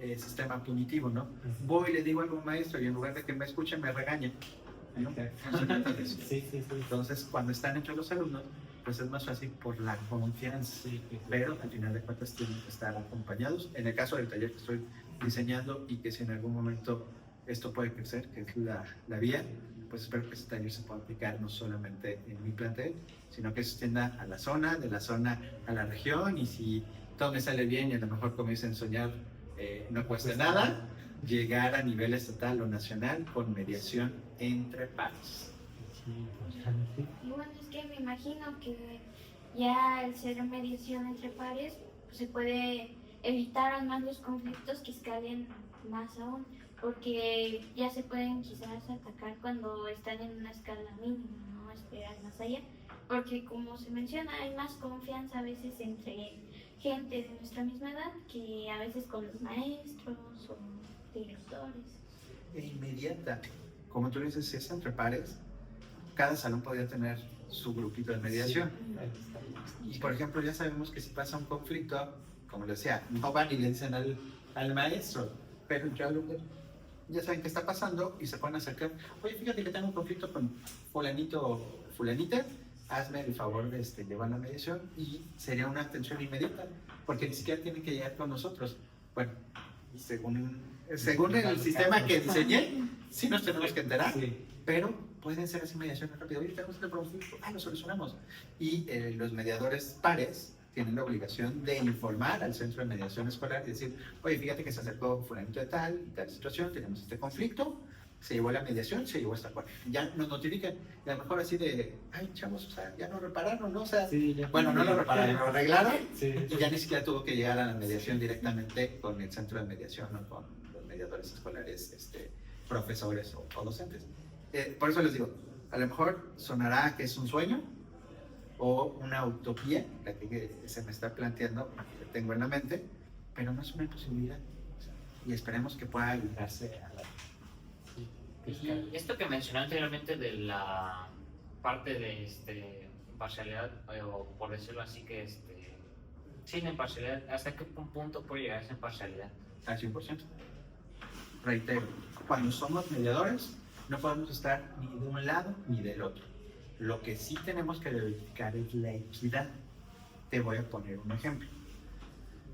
el sistema punitivo, ¿no? Voy y le digo algo a un maestro y en lugar de que me escuche me regaña, ¿no? No se trata de eso. Entonces, cuando están entre los alumnos, pues es más fácil por la confianza, pero al final de cuentas tienen que estar acompañados. En el caso del taller que estoy diseñando y que si en algún momento esto puede crecer, que es la vía, pues espero que este taller se pueda aplicar no solamente en mi plantel, sino que se extienda a la zona, de la zona a la región, y si todo me sale bien y a lo mejor como dicen soñar, no cuesta nada, llegar a nivel estatal o nacional con mediación entre pares. Y bueno, es que me imagino que ya al ser mediación entre pares, pues se puede evitar aún más los conflictos que escalen más aún, porque ya se pueden quizás atacar cuando están en una escala mínima, no esperar más allá, porque como se menciona, hay más confianza a veces entre gente de nuestra misma edad que a veces con los maestros o directores. Inmediata, como tú dices, si es entre pares, cada salón podría tener su grupito de mediación. Y por ejemplo, ya sabemos que si pasa un conflicto, como les decía, no van y le dicen al maestro, pero ya saben qué está pasando y se pueden acercar. Oye, fíjate que tengo un conflicto con fulanito o fulanita, hazme el favor de llevar la mediación, y sería una atención inmediata, porque ni siquiera tienen que llegar con nosotros. Bueno, según el sistema que diseñé, sí nos tenemos que enterar, pero pueden ser así mediaciones rápidas. Oye, tenemos este conflicto, lo solucionamos. Y los mediadores pares tienen la obligación de informar al centro de mediación escolar y decir, oye, fíjate que se acercó fulanito de tal y tal situación, tenemos este conflicto, se llevó a la mediación, se llevó hasta acuerdo. Ya nos notifican, y a lo mejor así de, ay, chavos, o sea, ya no repararon, ¿no? O sea, bueno, no lo repararon, lo arreglaron, y ya ni siquiera tuvo que llegar a la mediación directamente con el centro de mediación o con los mediadores escolares, profesores o docentes. Por eso les digo, a lo mejor sonará que es un sueño o una utopía la que se me está planteando, que tengo en la mente, pero no es una imposibilidad, y esperemos que pueda ayudarse a la... Y esto que mencioné anteriormente de la parte de imparcialidad, o por decirlo así, que sin imparcialidad, ¿hasta qué punto puede llegar esa imparcialidad? Al 100%. Reitero, cuando somos mediadores, no podemos estar ni de un lado ni del otro. Lo que sí tenemos que verificar es la equidad. Te voy a poner un ejemplo.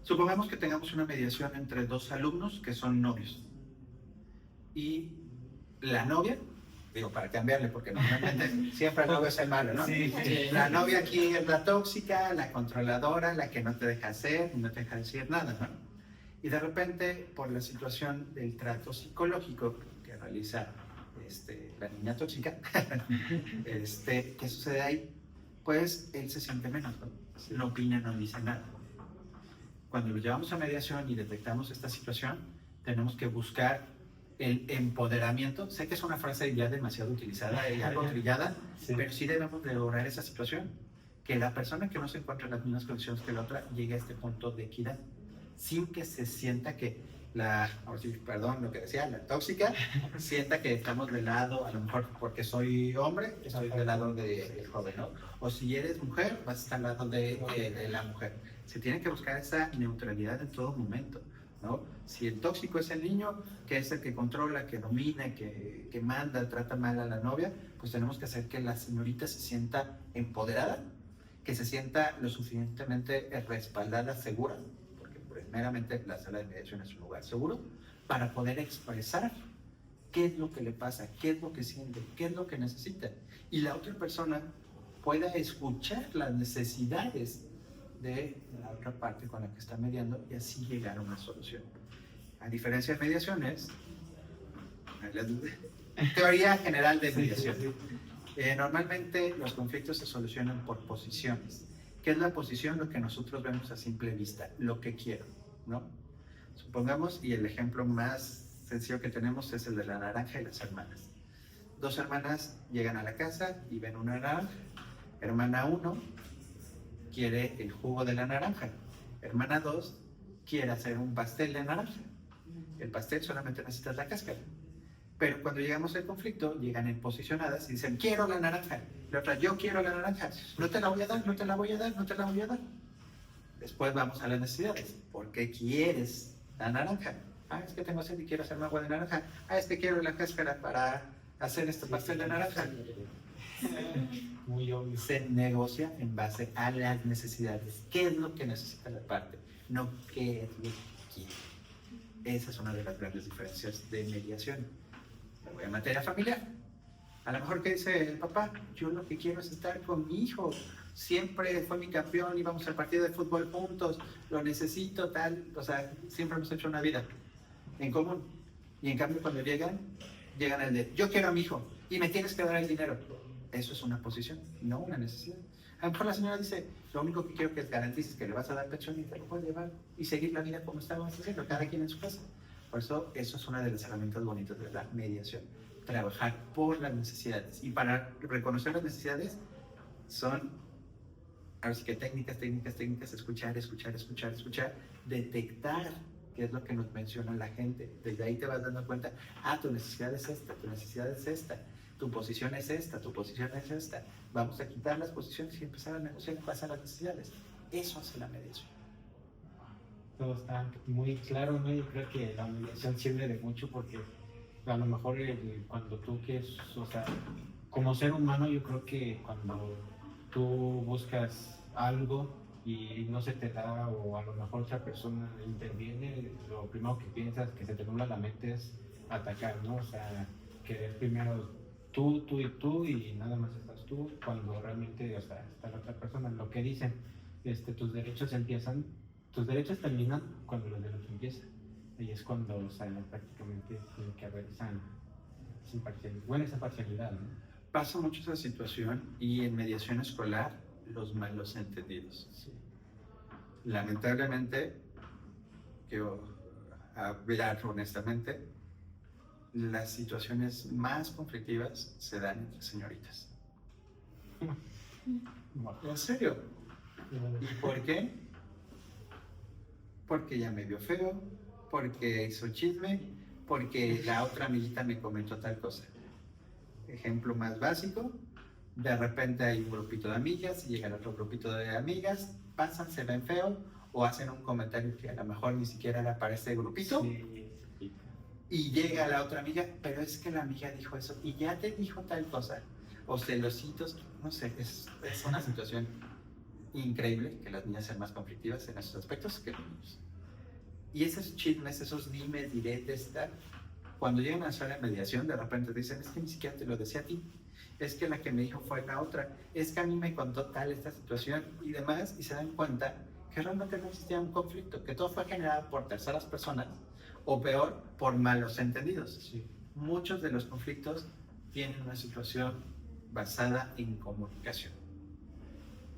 Supongamos que tengamos una mediación entre dos alumnos que son novios. Y la novia, digo para cambiarle, porque normalmente siempre el novio es el malo, ¿no? La novia aquí es la tóxica, la controladora, la que no te deja hacer, no te deja decir nada, ¿no? Y de repente, por la situación del trato psicológico que realiza la niña tóxica, ¿qué sucede ahí? Pues él se siente menos, ¿no? No opina, no dice nada. Cuando lo llevamos a mediación y detectamos esta situación, tenemos que buscar el empoderamiento. Sé que es una frase ya demasiado utilizada y algo trillada, pero sí debemos de lograr esa situación. que la persona que no se encuentra en las mismas condiciones que la otra llegue a este punto de equidad, sin que se sienta que ahora sí, perdón lo que decía, la tóxica, sienta que estamos del lado, a lo mejor porque soy hombre, estoy del lado del joven, ¿no? O si eres mujer, vas a estar al lado de la mujer. Se tiene que buscar esa neutralidad en todo momento, ¿no? Si el tóxico es el niño, que es el que controla, que domina, que manda, trata mal a la novia, pues tenemos que hacer que la señorita se sienta empoderada, que se sienta lo suficientemente respaldada, segura, porque primeramente la sala de mediación es un lugar seguro, para poder expresar qué es lo que le pasa, qué es lo que siente, qué es lo que necesita. Y la otra persona pueda escuchar las necesidades de la otra parte con la que está mediando y así llegar a una solución. A diferencia de mediaciones, teoría general de mediación. Normalmente los conflictos se solucionan por posiciones. ¿Qué es la posición? Lo que nosotros vemos a simple vista, lo que quiero, ¿no? Supongamos, y el ejemplo más sencillo que tenemos es el de la naranja y las hermanas. Dos hermanas llegan a la casa y ven una naranja. Hermana 1 quiere el jugo de la naranja. Hermana 2 quiere hacer un pastel de naranja. El pastel solamente necesita la cáscara. Pero cuando llegamos al conflicto, llegan en posicionadas y dicen, quiero la naranja. La otra, yo quiero la naranja. No te la voy a dar, no te la voy a dar, no te la voy a dar. Después vamos a las necesidades. ¿Por qué quieres la naranja? Ah, es que tengo sed y quiero hacerme agua de naranja. Ah, es que quiero la cáscara para hacer este pastel de naranja. Muy obvio. Se negocia en base a las necesidades. ¿Qué es lo que necesita la parte? No qué es lo que quiere. Esa es una de las grandes diferencias de mediación. Me voy a materia familiar. A lo mejor que dice el papá, yo lo que quiero es estar con mi hijo. Siempre fue mi campeón, íbamos al partido de fútbol juntos, lo necesito, tal. O sea, siempre hemos hecho una vida en común. Y en cambio cuando llegan al de, yo quiero a mi hijo y me tienes que dar el dinero. Eso es una posición, no una necesidad. A lo mejor la señora dice, lo único que quiero que garantices que le vas a dar pensión y te lo puedes llevar y seguir la vida como estábamos haciendo, cada quien en su casa. Por eso es una de las herramientas bonitas de la mediación, trabajar por las necesidades. Y para reconocer las necesidades son, ahora sí que técnicas, escuchar, detectar qué es lo que nos menciona la gente. Desde ahí te vas dando cuenta, tu necesidad es esta, tu necesidad es esta, tu posición es esta, tu posición es esta. Vamos a quitar las posiciones y empezar a negociar en base a las necesidades. Eso hace la mediación. Todo está muy claro, ¿no? Yo creo que la mediación sirve de mucho porque a lo mejor cuando tú quieres, o sea, como ser humano yo creo que cuando tú buscas algo y no se te da o a lo mejor otra persona interviene, lo primero que piensas que se te nubla la mente es atacar, ¿no? O sea, querer primero tú y nada más estás tú cuando realmente, o sea, está la otra persona. Lo que dicen, tus derechos terminan cuando los del otro empiezan. Y es cuando, o sea, prácticamente tiene que haber esa parcialidad, ¿no? Pasa mucho esa situación y en mediación escolar los malos entendidos. Sí. Lamentablemente, quiero hablar honestamente, las situaciones más conflictivas se dan entre señoritas. ¿En serio? ¿Y por qué? Porque ella me vio feo, porque hizo chisme, porque la otra amiguita me comentó tal cosa. Ejemplo más básico, de repente hay un grupito de amigas y llega el otro grupito de amigas, pasan, se ven feo o hacen un comentario que a lo mejor ni siquiera era para este grupito. Sí. Y llega la otra amiga, pero es que la amiga dijo eso y ya te dijo tal cosa. O celositos, no sé, es una situación increíble que las niñas sean más conflictivas en esos aspectos que los niños. Y esos chismes, esos dimes, diretes, tal, cuando llegan a la sala de mediación, de repente dicen, es que ni siquiera te lo decía a ti, es que la que me dijo fue la otra, es que a mí me contó tal esta situación y demás, y se dan cuenta que realmente no existía un conflicto, que todo fue generado por terceras personas, o peor, por malos entendidos. Sí. Muchos de los conflictos tienen una situación basada en comunicación.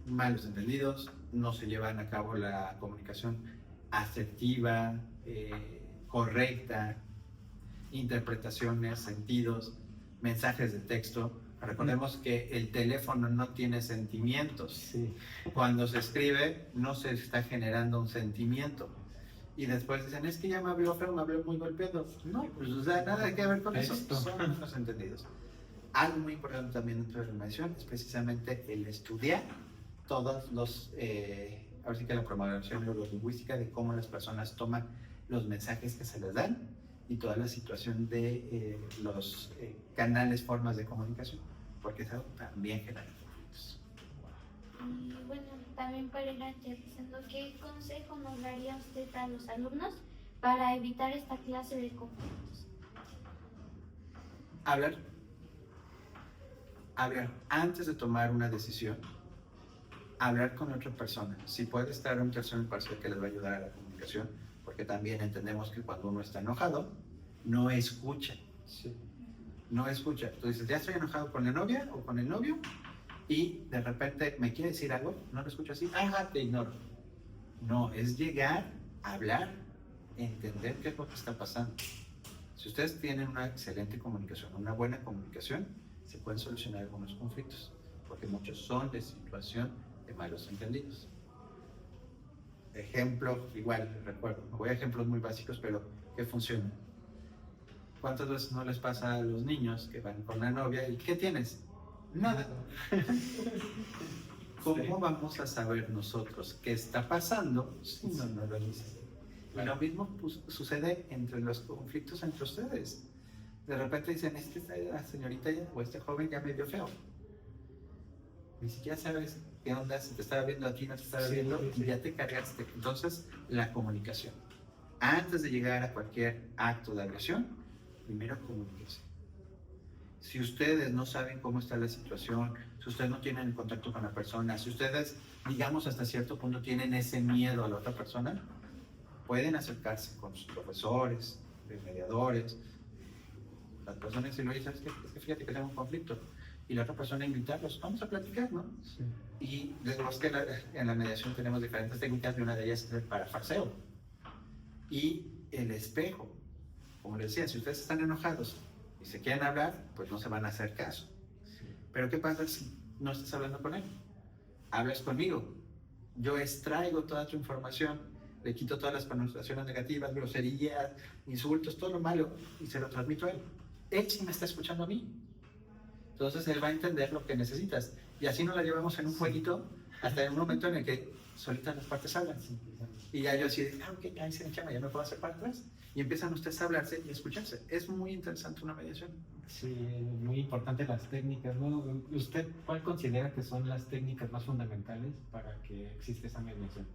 Malos entendidos, no se llevan a cabo la comunicación asertiva, correcta, interpretaciones, sentidos, mensajes de texto. Recordemos que el teléfono no tiene sentimientos. Sí. Cuando se escribe, no se está generando un sentimiento. Y después dicen, es que ya me habló feo, me habló muy golpeado. No, pues o sea, nada que ver con eso. Esto. Son los entendidos. Algo muy importante también dentro de la mediación es precisamente el estudiar todos los, ahora sí que la programación neurolingüística de cómo las personas toman los mensajes que se les dan y toda la situación de los canales, formas de comunicación, porque eso también genera conflictos. Y bueno, también para ir aterrizando, ¿qué consejo nos daría usted a los alumnos para evitar esta clase de conflictos? Hablar antes de tomar una decisión, hablar con otra persona. Si puede estar un tercero imparcial que les va a ayudar a la comunicación, porque también entendemos que cuando uno está enojado, no escucha. Sí. No escucha. Tú dices, ya estoy enojado con la novia o con el novio, y de repente me quiere decir algo, no lo escucho así, ajá, te ignoro. No, es llegar, hablar, entender qué es lo que está pasando. Si ustedes tienen una excelente comunicación, una buena comunicación, se pueden solucionar algunos conflictos, porque muchos son de situación de malos entendidos. Ejemplo, igual, recuerdo, me voy a ejemplos muy básicos, pero que funcionan. ¿Cuántas veces no les pasa a los niños que van con la novia y ¿qué tienes? Nada. ¿Cómo vamos a saber nosotros qué está pasando si no lo dices? Y lo mismo sucede entre los conflictos entre ustedes. De repente dicen, es que esta señorita o este joven ya me vio feo. Ni siquiera sabes qué onda, si te estaba viendo a ti, no te estaba viendo, y ya te cargaste. Entonces, la comunicación. Antes de llegar a cualquier acto de agresión, primero comuníquense. Si ustedes no saben cómo está la situación, si ustedes no tienen contacto con la persona, si ustedes, digamos, hasta cierto punto tienen ese miedo a la otra persona, pueden acercarse con sus profesores, mediadores, las personas, y lo dicen, es que fíjate que tengo un conflicto, y la otra persona invitarlos, vamos a platicar, ¿no? Sí. Y después que en la mediación tenemos diferentes técnicas, y una de ellas es el parafarseo y el espejo. Como les decía, si ustedes están enojados y se quieren hablar, pues no se van a hacer caso. Sí. Pero ¿qué pasa si no estás hablando con él? Hablas conmigo, yo extraigo toda tu información, le quito todas las connotaciones negativas, groserías, insultos, todo lo malo, y se lo transmito a él. Él sí me está escuchando a mí. Entonces él va a entender lo que necesitas. Y así nos la llevamos en un jueguito hasta en un momento en el que solitas las partes hablan. Y ya yo así, ok, ya hice mi chama, ya me puedo hacer para atrás. Y empiezan ustedes a hablarse y a escucharse. Es muy interesante una mediación. Sí, muy importante las técnicas, ¿no? ¿Usted cuál considera que son las técnicas más fundamentales para que exista esa mediación?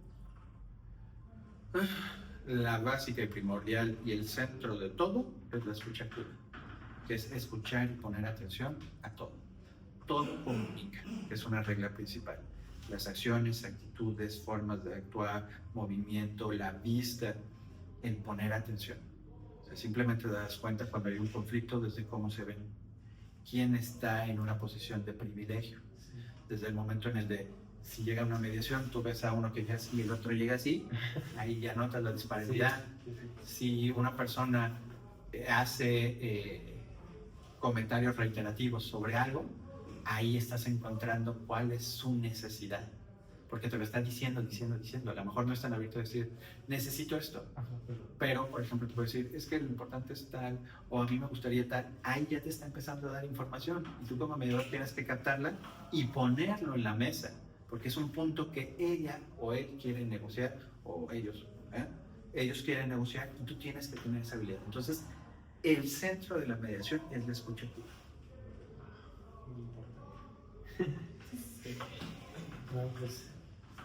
La básica y primordial y el centro de todo es la escucha activa, que es escuchar y poner atención a todo. Todo comunica, que es una regla principal. Las acciones, actitudes, formas de actuar, movimiento, la vista, el poner atención. O sea, simplemente te das cuenta cuando hay un conflicto desde cómo se ven. ¿Quién está en una posición de privilegio? Desde el momento en el de, si llega una mediación, tú ves a uno que llega así y el otro llega así, ahí ya notas la disparidad. Si una persona hace comentarios reiterativos sobre algo, ahí estás encontrando cuál es su necesidad, porque te lo está diciendo. A lo mejor no es tan abierto a decir, necesito esto, pero por ejemplo te puede decir, es que lo importante es tal, o a mí me gustaría tal. Ahí ya te está empezando a dar información, y tú como mediador tienes que captarla y ponerlo en la mesa, porque es un punto que ella o él quieren negociar, o ellos, ellos quieren negociar, y tú tienes que tener esa habilidad. Entonces, el centro de la mediación es la escucha activa. No, pues,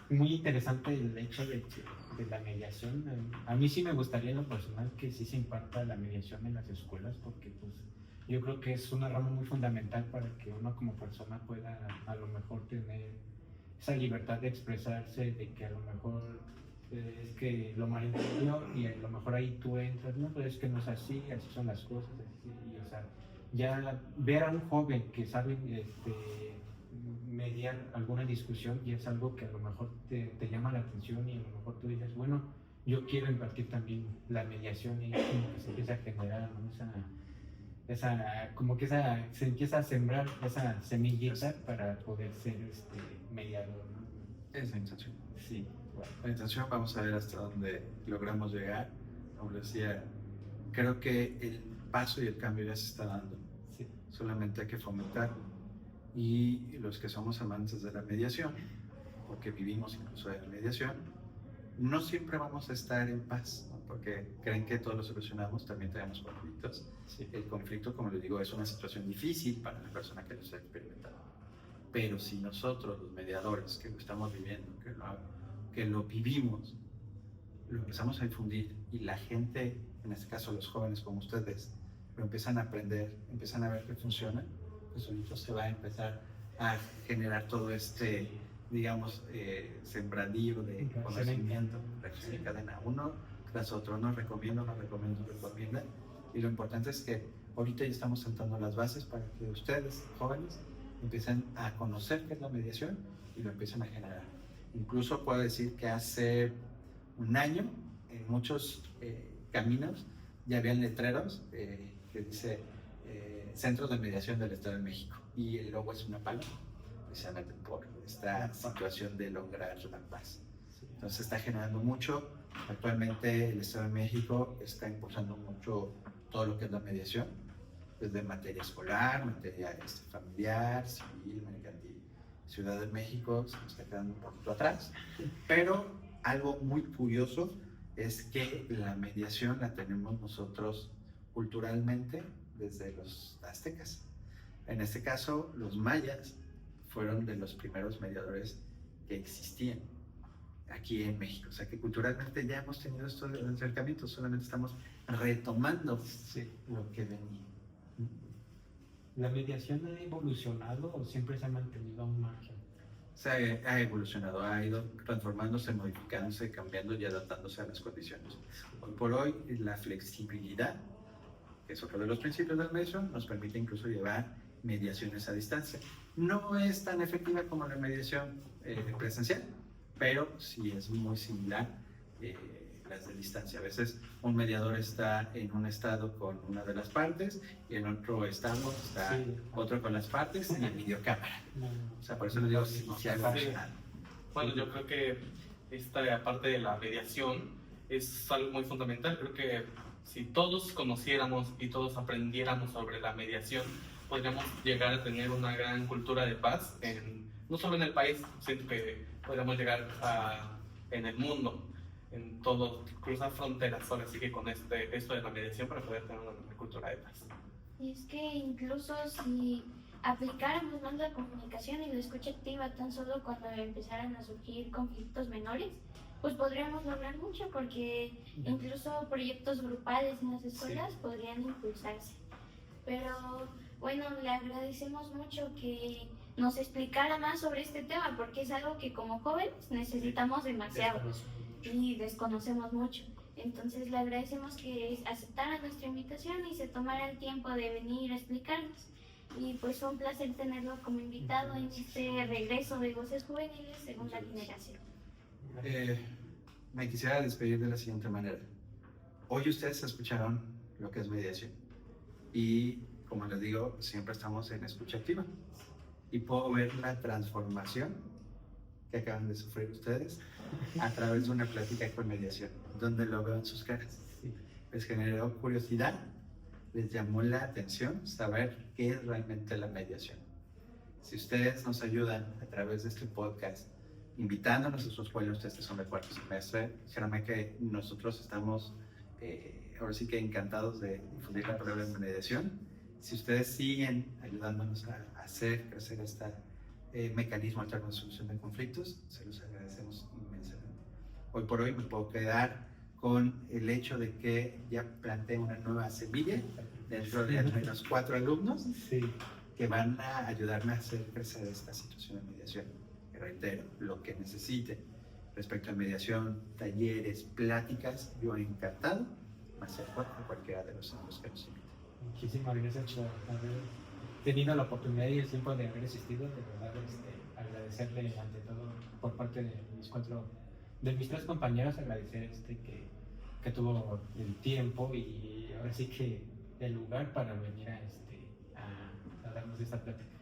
muy interesante el hecho de la mediación. A mí sí me gustaría en lo personal que sí se imparta la mediación en las escuelas, porque pues yo creo que es una rama muy fundamental para que uno como persona pueda a lo mejor tener esa libertad de expresarse, de que a lo mejor es que lo malentendió y a lo mejor ahí tú entras, no, pero es que no es así, así son las cosas, así, y, o sea, ya ver a un joven que sabe mediar alguna discusión y es algo que a lo mejor te llama la atención, y a lo mejor tú dices, bueno, yo quiero impartir también la mediación, y como que se empieza a generar, ¿no? se empieza a sembrar esa semillita para poder ser mediador, ¿no? Es la intención. Sí, bueno. La intención, vamos a ver hasta dónde logramos llegar. Como decía, creo que el paso y el cambio ya se está dando. Sí. Solamente hay que fomentarlo. Y los que somos amantes de la mediación, porque vivimos incluso de la mediación, no siempre vamos a estar en paz, ¿no? Porque creen que todo lo solucionamos, también tenemos conflictos. Sí. El conflicto, como les digo, es una situación difícil para la persona que lo está experimentando. Pero si nosotros, los mediadores, que lo estamos viviendo, que lo vivimos, lo empezamos a difundir y la gente, en este caso los jóvenes como ustedes, lo empiezan a aprender, empiezan a ver que funciona, pues solito se va a empezar a generar todo digamos, sembradío de conocimiento, reacción en cadena, uno tras otro, nos recomienda. Y lo importante es que ahorita ya estamos sentando las bases para que ustedes, jóvenes, empiecen a conocer qué es la mediación y lo empiecen a generar. Incluso puedo decir que hace un año, en muchos caminos, ya habían letreros que dice Centros de Mediación del Estado de México. Y el logo es una palma, precisamente por esta situación de lograr la paz. Entonces está generando mucho. Actualmente el Estado de México está impulsando mucho todo lo que es la mediación, desde materia escolar, materia familiar, civil, mercantil. Ciudad de México se nos está quedando un poquito atrás, pero algo muy curioso es que la mediación la tenemos nosotros culturalmente desde los aztecas. En este caso, los mayas fueron de los primeros mediadores que existían aquí en México. O sea que culturalmente ya hemos tenido estos acercamientos, solamente estamos retomando lo que venía. ¿La mediación ha evolucionado o siempre se ha mantenido a un margen? Ha evolucionado, ha ido transformándose, modificándose, cambiando y adaptándose a las condiciones. Hoy por hoy, la flexibilidad, que es otro de los principios de la mediación, nos permite incluso llevar mediaciones a distancia. No es tan efectiva como la mediación presencial, pero sí es muy similar las de distancia. A veces un mediador está en un estado con una de las partes y en otro estado está otro con las partes y en videocámara. O sea, por eso les digo, si algo Bueno, yo creo que esta parte de la mediación es algo muy fundamental. Creo que si todos conociéramos y todos aprendiéramos sobre la mediación, podríamos llegar a tener una gran cultura de paz, no solo en el país, siento que podríamos llegar en el mundo, en todo, cruzar fronteras, ahora sí que con esto de la mediación para poder tener una cultura de paz. Y es que incluso si aplicáramos más la comunicación y la escucha activa tan solo cuando empezaran a surgir conflictos menores, pues podríamos lograr mucho, porque incluso proyectos grupales en las escuelas podrían impulsarse. Pero bueno, le agradecemos mucho que nos explicara más sobre este tema, porque es algo que como jóvenes necesitamos demasiado y desconocemos mucho. Entonces le agradecemos que aceptara nuestra invitación y se tomara el tiempo de venir a explicarnos. Y pues fue un placer tenerlo como invitado en este regreso de Voces Juveniles Segunda Generación. Me quisiera despedir de la siguiente manera. Hoy ustedes escucharon lo que es mediación y, como les digo, siempre estamos en escucha activa y puedo ver la transformación que acaban de sufrir ustedes a través de una plática con mediación, donde lo veo en sus caras. Les generó curiosidad, les llamó la atención saber qué es realmente la mediación. Si ustedes nos ayudan a través de este podcast, invitándonos a sus pueblos, ustedes son de cuarto semestre, créanme que nosotros estamos ahora sí que encantados de difundir la palabra de mediación. Si ustedes siguen ayudándonos a hacer crecer este mecanismo alterno de solución de conflictos, se los agradecemos inmensamente. Hoy por hoy me puedo quedar con el hecho de que ya planteé una nueva semilla dentro de al menos 4 alumnos que van a ayudarme a hacer crecer esta situación de mediación. Y reitero, lo que necesite respecto a mediación, talleres, pláticas, yo encantado me acerco a cualquiera de los amigos que nos inviten. Muchísimas gracias por haber tenido la oportunidad y el tiempo de haber asistido. De verdad, agradecerle ante todo por parte de mis 3 compañeros, agradecer que tuvo el tiempo y ahora sí que del lugar para venir a darnos esta plática.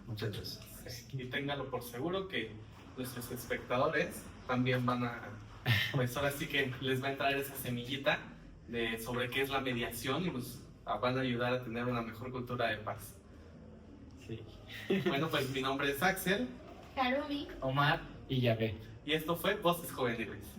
Muchas gracias. Y téngalo por seguro que nuestros espectadores también van a, pues ahora sí que les va a entrar esa semillita sobre qué es la mediación y pues van a ayudar a tener una mejor cultura de paz. Sí. Bueno, pues mi nombre es Axel Harumi. Omar. Y ya ve. y esto fue Voces Juveniles.